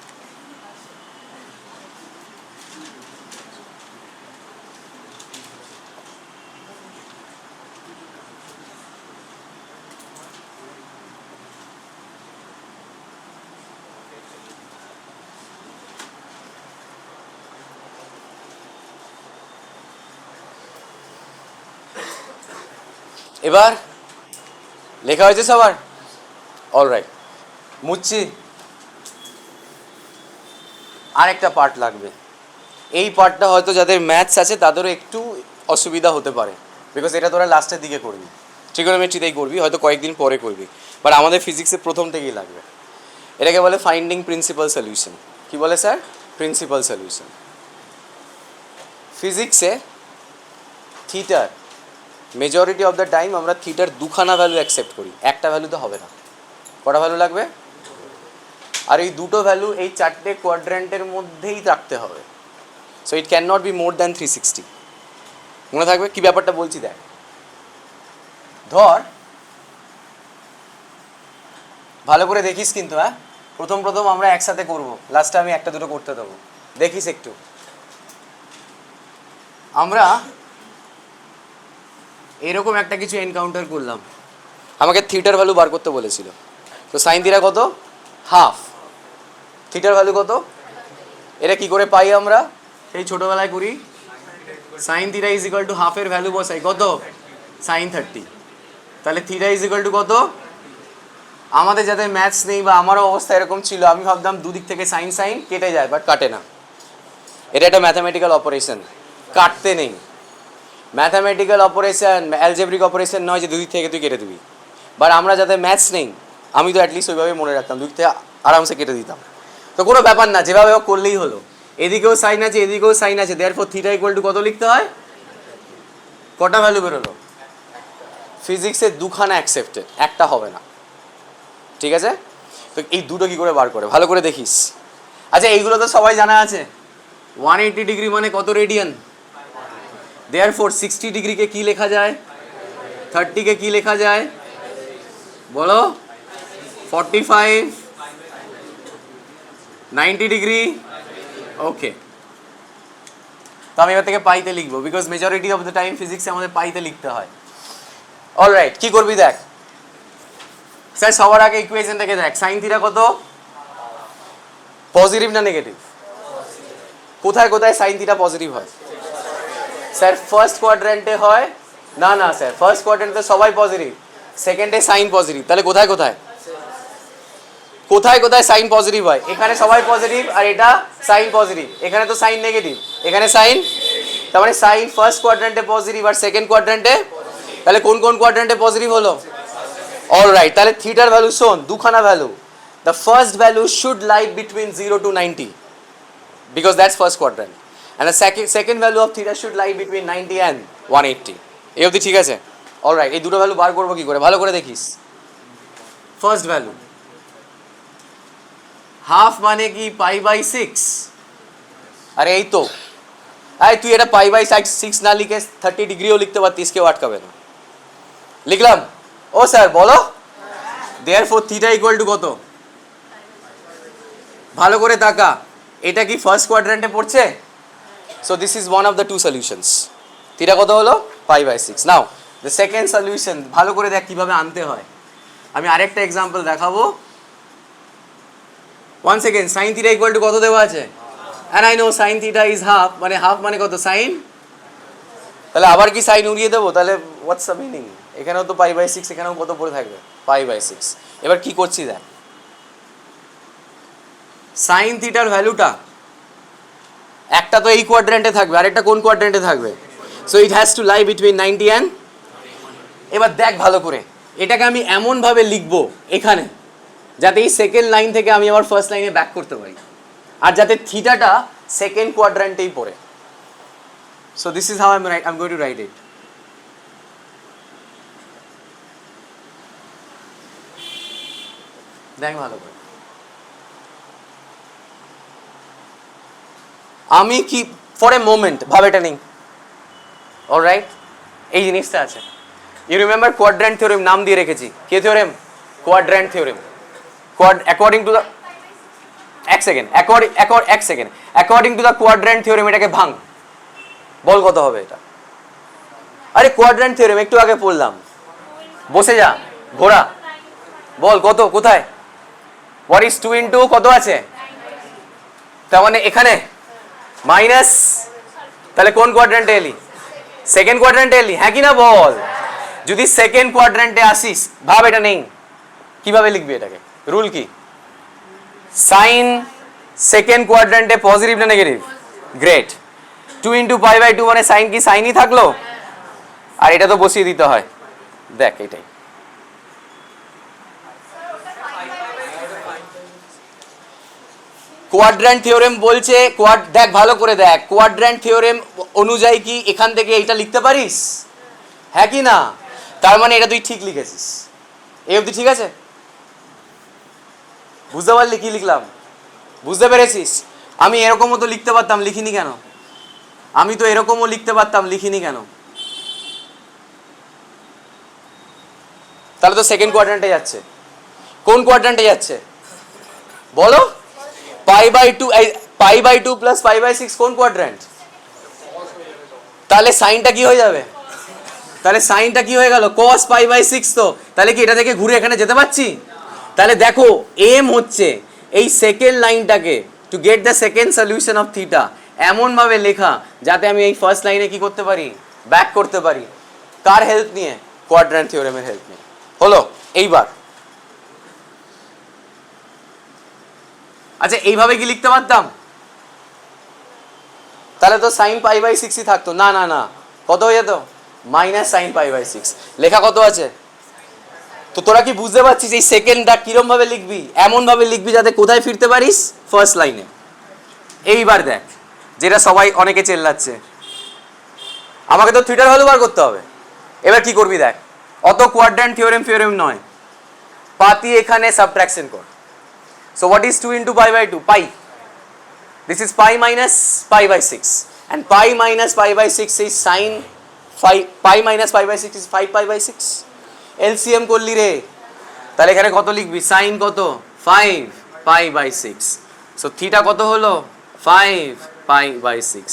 এবার লেখা হয়েছে সবার? অলরাইট, মুচ্ছি। আর একটা পার্ট লাগবে, এই পার্টটা হয়তো যাদের ম্যাথস আছে তাদেরও একটু অসুবিধা হতে পারে, বিকজ এটা তোরা লাস্টের দিকে করবি, ট্রিগোনোমেট্রিতেই করবি, হয়তো কয়েকদিন পরে করবি, বাট আমাদের ফিজিক্সে প্রথম থেকেই লাগবে। এটাকে বলে ফাইন্ডিং প্রিন্সিপাল সলিউশন। কি বলে স্যার? Principal solution. ফিজিক্সে থিটার মেজরিটি অফ দ্য টাইম আমরা থিটার দুখানা ভ্যালু অ্যাকসেপ্ট করি, একটা ভ্যালু তো হবে না। কটা ভ্যালু লাগবে? আর এই দুটো ভ্যালু এই চারটে কোয়াড্র্যান্টের মধ্যেই রাখতে হবে। So it can not be more than 360। মনে থাকবে কি ব্যাপারটা বলছি? দেখ, ধর ভালো করে দেখিস কিন্তু, হ্যাঁ, প্রথম প্রথম আমরা একসাথে করব, লাস্টে আমি একটা দুটো করতে দেবো, দেখিস একটু। আমরা এরকম একটা কিছু এনকাউন্টার করলাম, আমাকে থিটার ভ্যালু বার করতে বলেছিল। তো সাইন থিটা কত? হাফ। থিটার ভ্যালু কত? এটা কি করে পাই আমরা? সেই ছোটোবেলায় করি, sine theta is equal to হাফের ভ্যালু বসাই, কত? সাইন 30। তাহলে থিটা ইজ ইকুয়াল টু কত? আমাদের যাদের ম্যাথস নেই বা আমারও অবস্থা এরকম ছিল, আমি ভাবতাম দুদিক থেকে সাইন সাইন কেটে যায়, বাট কাটে না। এটা একটা ম্যাথামেটিক্যাল অপারেশন, কাটতে নেই। ম্যাথামেটিক্যাল অপারেশন, অ্যালজেব্রিক অপারেশন নয় যে দুদিক থেকে তুই কেটে দিবি। বাট আমরা যাদের ম্যাথস নেই, আমি তো অ্যাটলিস্ট ওইভাবে মনে রাখতাম, দুদিক থেকে আরামসে কেটে দিতাম। তো কোনো ব্যাপার না, যেভাবে করলেই হলো। এদিকেও সাইন আছে, এদিকেও সাইন আছে, দেয়ারফর থিটা ইকুয়াল টু কত লিখতে হয়? কটা ভ্যালু বেরোলো? ফিজিক্সে দুখানা অ্যাকসেপ্টেড, একটা হবে না, ঠিক আছে? তো এই দুটো কি করে বার করে ভালো করে দেখিস। আচ্ছা, এইগুলো তো সবাই জানা আছে। 180 ডিগ্রি মানে কত রেডিয়ান? দেয়ারফর 60 ডিগ্রিকে কি লেখা যায়? 30কে কি লেখা যায়? বলো। 45, 90 ডিগ্রি। ওকে, তো আমি এবার থেকে পাইতে লিখবো, because majority of the time ফিজিক্সে আমাদের পাইতে লিখতে হয়। অলরাইট, কি করবি দেখ স্যার, সবার আগে ইকুয়েশনটাকে দেখ। সাইন থিটা কত? পজিটিভ না নেগেটিভ? কোথায় কোথায় সাইন থিটা পজিটিভ হয়? স্যার ফার্স্ট কোয়াড্র্যান্টে হয় না। না স্যার, ফার্স্ট কোয়াড্র্যান্টে সবাই পজিটিভ, সেকেন্ডে সাইন পজিটিভ। তাহলে কোথায় কোথায় কোথায় কোথায় সাইন পজিটিভ হয়? এখানে সবাই পজিটিভ আর এটা সাইন পজিটিভ, এখানে তো সাইন নেগেটিভ, এখানে সাইন। তার মানে সাইন ফার্স্ট কোয়াড্র্যান্টে পজিটিভ আর সেকেন্ড কোয়াড্র্যান্টে, তাহলে কোন কোন কোয়াড্র্যান্টে পজিটিভ হলো? অলরাইট, তাহলে থিটার ভ্যালু শোন, দুখানা value. The first value should lie between 0 to 90 because that's first quadrant, and the second value of theta should lie between 90 and 180. এই অবধি ঠিক আছে? অলরাইট, এই দুটো ভ্যালু বার করবো কি করে ভালো করে দেখিস। ফার্স্ট ভ্যালু হাফ মানে কি? π/6। আরে এই তো, আরে তুই এটা π/6 না লিখে 30 ডিগ্রিও লিখতে পারতিস, কেউ আটকাবে না। লিখলাম। ও স্যার বলো। দেয়ারফর থিটা ইকুয়াল টু কত? ভালো করে তাকা, এটা কি ফার্স্ট কোয়াড্র্যান্টে পড়ছে? So this is one of the two solutions. Theta কত হলো? π/6. নাও দ্য সেকেন্ড সলিউশন ভালো করে দেখ কিভাবে আনতে হয়। আমি আরেকটা এক্সাম্পল দেখাবো। One second, sine theta equal to কত দেওয়া আছে? And I know sign theta is half, মানে হাফ মানে কত সাইন, তাহলে আবার কি সাইন উড়িয়ে দেবো? তাহলে হোয়াটস দ্য মিনিং? এখানেও তো π/6, এখানেও কত পড়ে থাকবে π/6। এবার কি করছি দেখ, সাইন থিটার ভ্যালুটা একটা তো এই কোয়াড্রেন্টে থাকবে, আরেকটা কোন কোয়াড্রেন্টে থাকবে? So it has to lie between 90 and. এবার দেখ ভালো করে, এটাকে আমি এমনভাবে লিখবো এখানে যাতে এই সেকেন্ড লাইন থেকে আমি আমার ফার্স্ট লাইনে ব্যাক করতে পারি, আর যাতে থিটাটা সেকেন্ড কোয়াড্রেন্টেই পড়ে। So this is how I am going to write it. দেখ ভালো করে, আমি কি ফর এ মোমেন্ট ভাব এটা নেই, অলরাইট, এই জিনিসটা আছে। ইউ রিমেম্বার কোয়াড্রেন্ট থিওরেম নাম দিয়ে রেখেছি, কে theorem? Quadrant theorem. According to the এক second according to the quadrant theorem এটাকে ভাঙ, বল কত হবে এটা? আরে কোয়াড্রেন্ট থিওরেম একটু আগে পড়লাম, বসে যা ঘোড়া, বল কত, কোথায়? হোয়াট ইজ 2 ইন্টু কত আছে? তার মানে এখানে মাইনাস, তাহলে কোন কোয়াড্রেন্টে এলি? সেকেন্ড কোয়াড্রেন্টে এলি, হ্যাঁ কি না বল? যদি সেকেন্ড কোয়াড্রেন্টে আসিস, ভাব এটা নেই, কিভাবে লিখবি এটাকে? রুল কি? সাইন সেকেন্ড কোয়াড্রেন্টে পজিটিভ না নেগেটিভ? গ্রেট। 2 ইন্টু π/2 মানে সাইন কি সাইনই থাকলো, আর এটা তো বসিয়ে দিতে হয়। দেখ এটাই কোয়াড্রেন্ট থিওরেম বলছে। দেখ ভালো করে দেখ, কোয়াড্রেন্ট থিওরেম অনুযায়ী কি এখান থেকে এইটা লিখতে পারিস, হ্যাঁ কি না? তার মানে এটা তুই ঠিক লিখেছিস, এই অবধি ঠিক আছে? বুঝতে পারলি কি লিখলাম? বুঝতে পেরেছিস? আমি এরকমও তো লিখতে পারতাম, লিখিনি কেন? আমি তো এরকমও লিখতে পারতাম, লিখিনি কেন? তাহলে তো সেকেন্ড কোয়াড্রেন্টে যাচ্ছে। কোন কোয়াড্রেন্টে যাচ্ছে বলো? π/2 প্লাস π/6 কোন কোয়াড্রেন্ট? তাহলে সাইনটা কি হয়ে যাবে? তাহলে সাইনটা কি হয়ে গেল? cos π/6। তো তাহলে কি এটা থেকে ঘুরে এখানে যেতে পারছি? তাহলে দেখো এম হচ্ছে এই সেকেন্ড লাইনটাকে to get the second solution of theta এমনভাবে লেখা যাতে আমি এই ফার্স্ট লাইনে কি করতে পারি? ব্যাক করতে পারি। কার হেল্প নিয়ে? কোয়াড্রেন্ট থিওরেমের হেল্প নিয়ে। হলো? এইবার আচ্ছা এইভাবে কি লিখতে পারতাম? তাহলে তো সাইন π/6ই থাকতো। না না না, কত হয়ে যেত? Minus sine π/6। লেখা কত আছে? তো তোরা কি বুঝতে পারছিস এই সেকেন্ডটা কিরম ভাবে লিখবি? এমন ভাবে লিখবি যাতে কোথায় ফিরতে পারিস? ফার্স্ট লাইনে। এইবার দেখ, যেটা সবাই অনেকে চেল্লাচ্ছে, আমাকে তো থিটার ভ্যালু বার করতে হবে। এবার কি করবি দেখ, অত কোয়াড্রেন্ট থিওরেম নয়, পাতি এখানে সাবট্রাকশন কর। So what is 2 into π/2? Pi. This is pi minus π/6, and pi minus π/6 is sin 5. Pi minus π/6 is 5 π/6. LCM করলি রে, তাহলে এখানে কত লিখবি? sin কত? 5 π/6. So theta কত হলো? 5 π/6.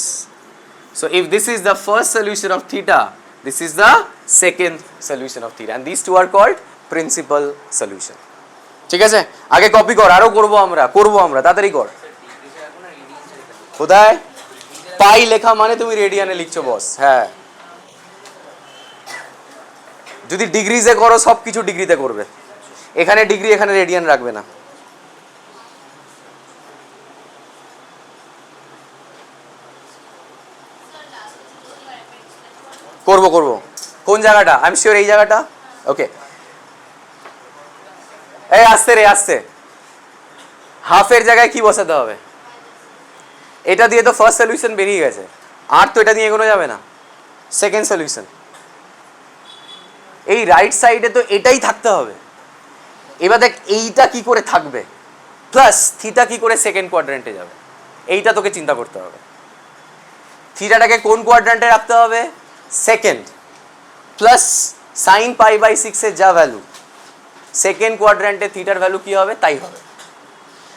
So if this is the first solution of theta, this is the second solution of theta, and these two are called principal solution. ঠিক আছে, আগে কপি কর, আরো করবো আমরা তাড়াতাড়ি কর। কোথায়? পাই লেখা মানে তুমি রেডিয়ানে লিখছো বস। হ্যাঁ, যদি ডিগ্রিজে করো সব কিছু ডিগ্রিতে করবে, এখানে ডিগ্রি এখানে রেডিয়ান রাখবে না। করবো কোন জায়গাটা? আই এম শিওর এই জায়গাটা। ওকে, এই আসতে হাফের জায়গায় কি বসাতে হবে? এটা দিয়ে তো ফার্স্ট সলিউশন বেরিয়ে গেছে, আর তো এটা দিয়ে এগোনো যাবে না। সেকেন্ড সলিউশন, এই রাইট সাইডে তো এটাই থাকতে হবে। এবার দেখ এইটা কি করে থাকবে, প্লাস থিটা কি করে সেকেন্ড কোয়াড্রেন্টে যাবে, এইটা তোকে চিন্তা করতে হবে। থিটাটাকে কোন কোয়াড্রেন্টে রাখতে হবে? সেকেন্ড। প্লাস সাইন π/6 এর যা ভ্যালু, সেকেন্ড কোয়াড্রেন্টে থিটার ভ্যালু কি হবে তাই হবে।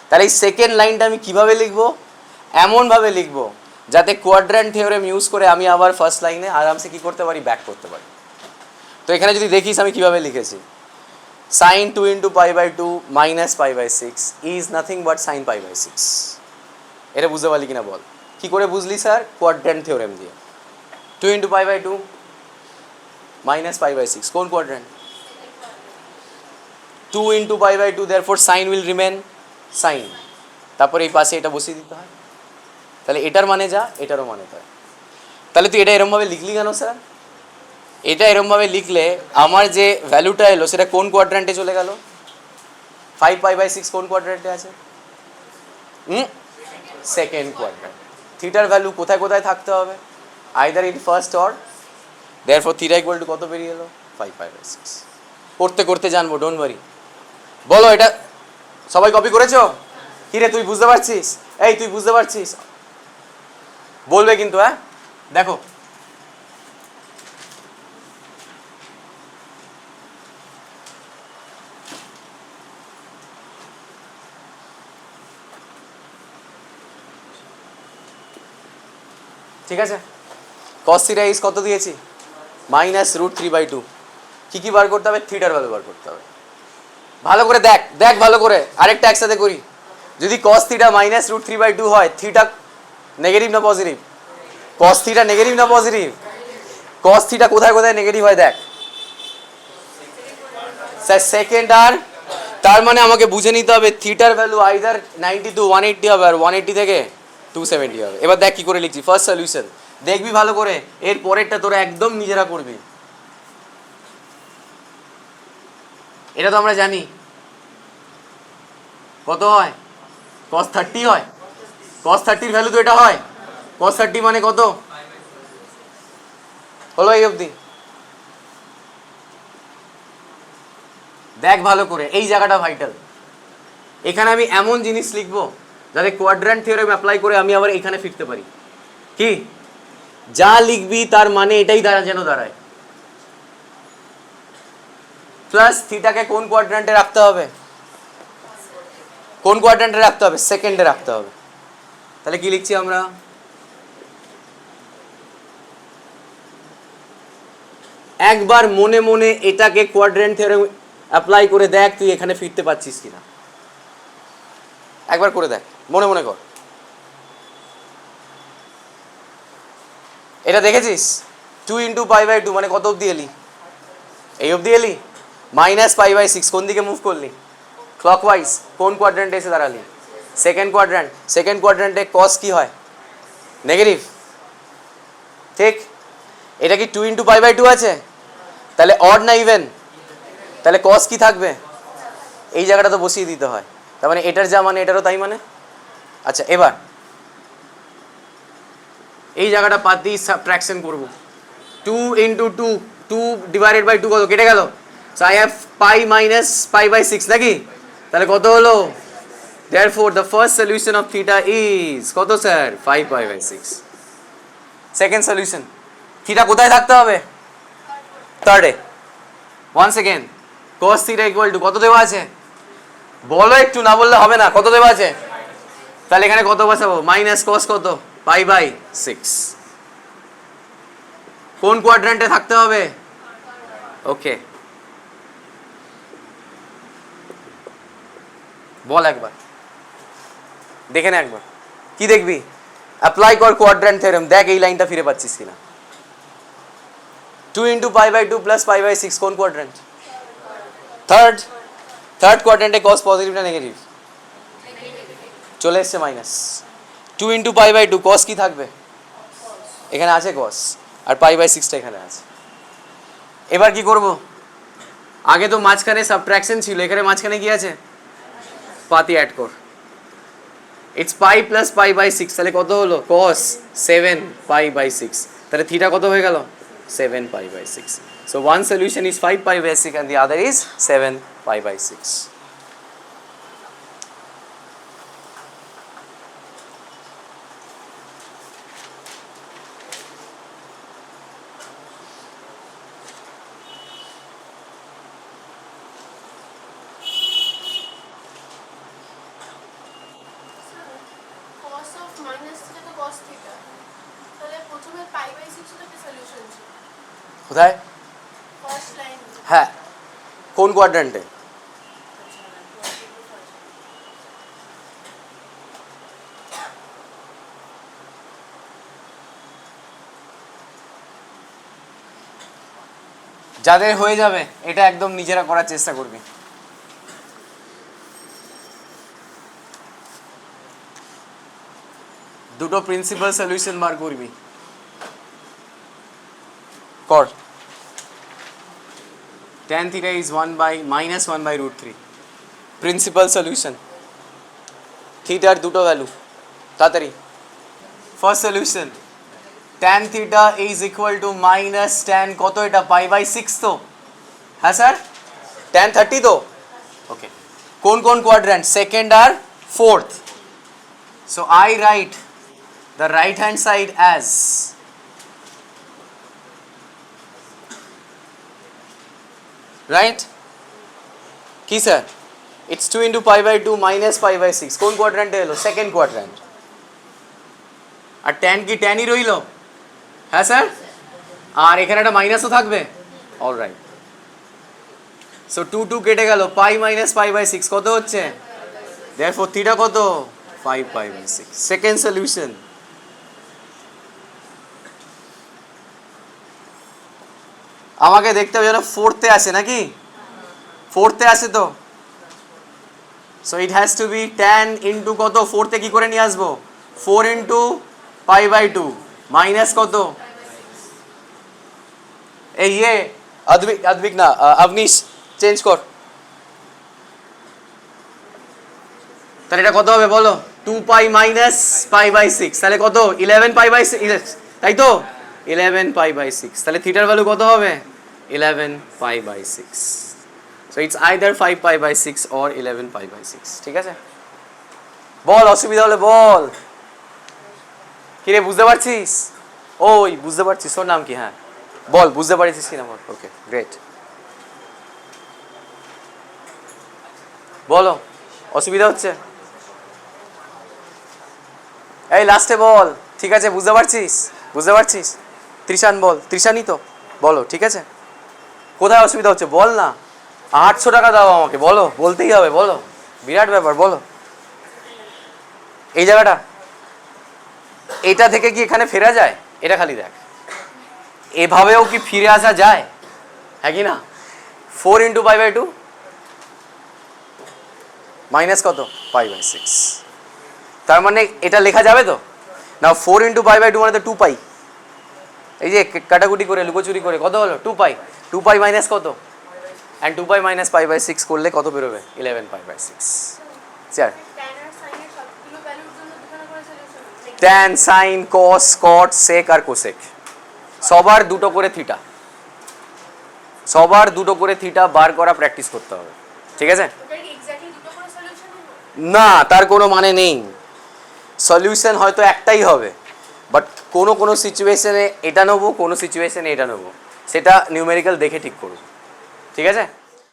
তাহলে এই সেকেন্ড লাইনটা আমি কিভাবে লিখবো? এমনভাবে লিখবো যাতে কোয়াড্র্যান্ট থিওরেম ইউজ করে আমি আবার ফার্স্ট লাইনে আরামসে কি করতে পারি, ব্যাক করতে পারি। তো এখানে যদি দেখিস আমি কিভাবে লিখেছি, sin 2 into pi by 2 minus pi by 6 is nothing but sin pi by 6। এটা বুঝতে পারলি কিনা বল? কি করে বুঝলি স্যার? কোয়াড্র্যান্ট থিওরেম দিয়ে। 2 into pi by 2 minus pi by 6 কোন quadrant? 2 into pi by 2, therefore sin will remain sin। তারপরে এই পাশে এটা বসিয়ে দিতে হয়, তাহলে এটার মানে যা এটারও মানে তাই। তাহলে তুই এটা এরমভাবে লিখলি কেন স্যার? এটা এরমভাবে লিখলে আমার যে ভ্যালুটা এলো সেটা কোন কোয়াড্র্যান্টে চলে গেল? 5 pi by 6 কোন কোয়াড্র্যান্টে আছে? Second quadrant. থিটার ভ্যালু কোথায় কোথায় থাকতে হবে? Either in first or, therefore theta equal to কত বেরিয়ে এলো? 5 pi by 6। করতে করতে জানবো, ডোন্ট ওয়ারি। বলো, এটা সবাই কপি করেছো? কিরে তুই বুঝতে পারছিস? এই তুই বুঝতে পারছিস? বলবে কিন্তু, হ্যাঁ? দেখো ঠিক আছে, cos থিটা ইজ কত দিয়েছি? -√3/2। কি কি বার করতে হবে? থিটার ভ্যালু বার করতে হবে। ভালো করে দেখ, দেখ ভালো করে, আরেকটা একসাথে করি। যদি cos থিটা -√3/2 হয়, থিটা নেগেটিভ না পজিটিভ? cos থিটা নেগেটিভ না পজিটিভ? cos থিটা কোথায় কোথায় নেগেটিভ হয় দেখ স্যার। সেকেন্ড আর, তার মানে আমাকে বুঝে নিতে হবে থিটার ভ্যালু আইদার 90 to 180 হবে, আর 180 থেকে 270 হবে। এবার দেখ কি করে লিখছি, ফার্স্ট সলিউশন দেখবি ভালো করে, এর পরেরটা তোরা একদম নিজেরা করবি। এটা তো আমরা জানি কত হয়, cos 30 হয়। cos 30 ভ্যালু তো এটা হয়। cos 30 মানে কত হলো এই অবধি? দেখ ভালো করে, এই জায়গাটা ভাইটাল। এখানে আমি এমন জিনিস লিখবো যাতে কোয়াড্র্যান্ট থিওরেম অ্যাপ্লাই করে আমি আবার এখানে ফিরতে পারি। কি যা লিখবি তার মানে এটাই যেন দাঁড়ায়। প্লাস থিটাকে কোন কোয়াড্র্যান্টে রাখতে হবে? কোন কোয়াড্র্যান্টে রাখতে হবে? সেকেন্ডে রাখতে হবে। তাহলে কি লিখছি আমরা? একবার মনে মনে এটাকে কোয়াড্র্যান্ট থিওরেম অ্যাপ্লাই করে দেখ তুই এখানে ফিরতে পারছিস কিনা, একবার করে দেখ, মনে মনে কর। এটা দেখেছিস? 2 into pi by 2 মানে কত অবধি এলি? এই অবধি এলি। -pi/6 কোন দিকে মুভ করলি? ক্লকওয়াইজ। কোন কোয়াড্র্যান্টে এসে দাঁড়ালি? Second quadrant. সেকেন্ড কোয়াড্র্যান্টে cos কি হয়? নেগেটিভ। ঠিক, এটা কি 2 into pi by 2 আছে? তাহলে অড না ইভেন? তাহলে cos কি থাকবে? এই জায়গাটা তো বসিয়ে দিতে হয়। তার মানে এটার যা মানে এটারও তাই মানে। আচ্ছা, এবার এই জায়গাটা বাদ দিয়ে সাবট্রাকশন করব। 2 into 2, 2 divided by 2 কত? কেটে গেল। So I have pi minus pi/6 নাকি? তাহলে কত হলো? therefore the first solution of theta is কত sir? 5 pi/6। Second solution, theta কোথায় থাকতে হবে? থার্ডে। Once again, cos theta equal to কত দেওয়া আছে? বলো একটু, না বললে হবে না। কত দেওয়া আছে? তাহলে এখানে কত বসাবো? মাইনাস cos কত? pi/6। কোন কোয়াড্র্যান্টে থাকতে হবে? ওকে, বল একবার, দেখে নে একবার। কি দেখবি? অ্যাপ্লাই কর কোয়াড্র্যান্ট থিওরেম, দেখ এই লাইনটা ফিরে পাচ্ছিস কিনা। 2 into pi by 2 plus pi/6 কোন quadrant? Third. Third কোয়াড্র্যান্টে cos positive না নেগেটিভ? চলে এসছে minus. 2 into pi by 2 cos কি থাকবে? এখানে আছে cos, আর pi/6টা এখানে আছে। এবার কি করব? আগে তো মাঝখানে সাবট্রাকশন ছিল, এখানে মাঝখানে কি আছে? পাতি অ্যাড কর। ইটস pi plus pi/6, তাহলে কত হলো? cos 7 pi/6। তাহলে থিটা কত হয়ে গেল? 7 pi/6। So one solution is 5 pi/6 and the other is 7 pi/6. Cos of minus theta to cos theta. কোথায়? হ্যাঁ, কোন কোয়াড্র্যান্টে? যাদের হয়ে যাবে এটা একদম নিজেরা করার চেষ্টা করবি। দুটো প্রিন্সিপাল সলিউশন বার করবি, কর। tan theta is 1 by minus 1 by root 3 principal solution, থিটার দুটো ভ্যালু, তাড়াতাড়ি। First solution, tan theta is equal to minus tan কত এটা পাই বাই 6 তো, হ্যাঁ স্যার, tan 30 তো, ওকে। কোন কোন কোয়াড্র্যান্ট? সেকেন্ড আর fourth. So I write the right hand side as right কি sir? it's 2 into pi by 2 minus pi by 6 কোন কোয়াড্র্যান্টে এলো? Second quadrant. আর tan কি tanই রইলো, হ্যাঁ স্যার, আর এখানে একটা মাইনাসও থাকবে, অলরাইট। সো 2 2 কেটে গেল, pi minus pi by 6 কত হচ্ছে? therefore থিটা কত? 5 pi by 6। Second solution. আমাকে দেখতে হবে যেন ফোর্থে আসে নাকি, ফোর্থে আসে তো। So it has to be tan into কত, ফোর্থে কি করে নিয়ে আসবো? 4 ইন্টু পাই বাই 2 মাইনাস কত? এই আদবিক না, আবনিশ চেঞ্জ কর। তাহলে এটা কত হবে বলো? 2 পাই মাইনাস পাই বাই 6, তাহলে কত? 11 পাই বাই 6, তাই তো, 11 পাই বাই 6। তাহলে থিটার ভ্যালু কত হবে? 11 pi by 6। So it's either 5 pi by 6 or 11 pi by 6। ঠিক আছে, বল, অসুবিধা হলে বল। কিরে বুঝতে পারছিস? ওই বুঝতে পারছিস, তোর নাম কি? হ্যাঁ বল, বুঝতে পারছিস কি না বল। ওকে গ্রেট, বলো অসুবিধা হচ্ছে? এই লাস্টে বল, ঠিক আছে, বুঝতে পারছিস? বুঝতে পারছিস? ত্রিশান বল, ত্রিশানই তো, বলো। ঠিক আছে, কোথায় অসুবিধা হচ্ছে বল না। 800 টাকা দাও আমাকে, বলো, বলতেই হবে, বলো, বিরাট ব্যাপার, বলো। এই জায়গাটা, এটা থেকে কি এখানে ফেরা যায়? এটা খালি দেখ, এভাবেও কি ফিরে আসা যায়? হ্যাঁ কি না? 4 ইন্টু পাই বাই 2 মাইনাস কত? Pi by 6। তার মানে এটা লেখা যাবে তো না? 4 ইন্টু পাই বাই 2 মানে তো 2 পাই। এই যে কাটাকুটি করে লুকোচুরি করে কত হলো? 2 পাই। 2 পাই মাইনাস কত? And 2 pi minus pi by 6 করলে কত বেরোবে? 11 pi by 6। Sir tan, sine, cos, cot, sec আর কোসেক সবার দুটো করে থিটা, সবার দুটো করে থিটা বার করা প্র্যাকটিস করতে হবে। ঠিক আছে না, তার কোনো মানে নেই। সলিউশন হয়তো একটাই হবে, বাট কোনো কোনো সিচুয়েশনে এটা নেবো, কোনো সিচুয়েশনে এটা নেবো, সেটা নিউমেরিক্যাল দেখে ঠিক করবো। ঠিক আছে।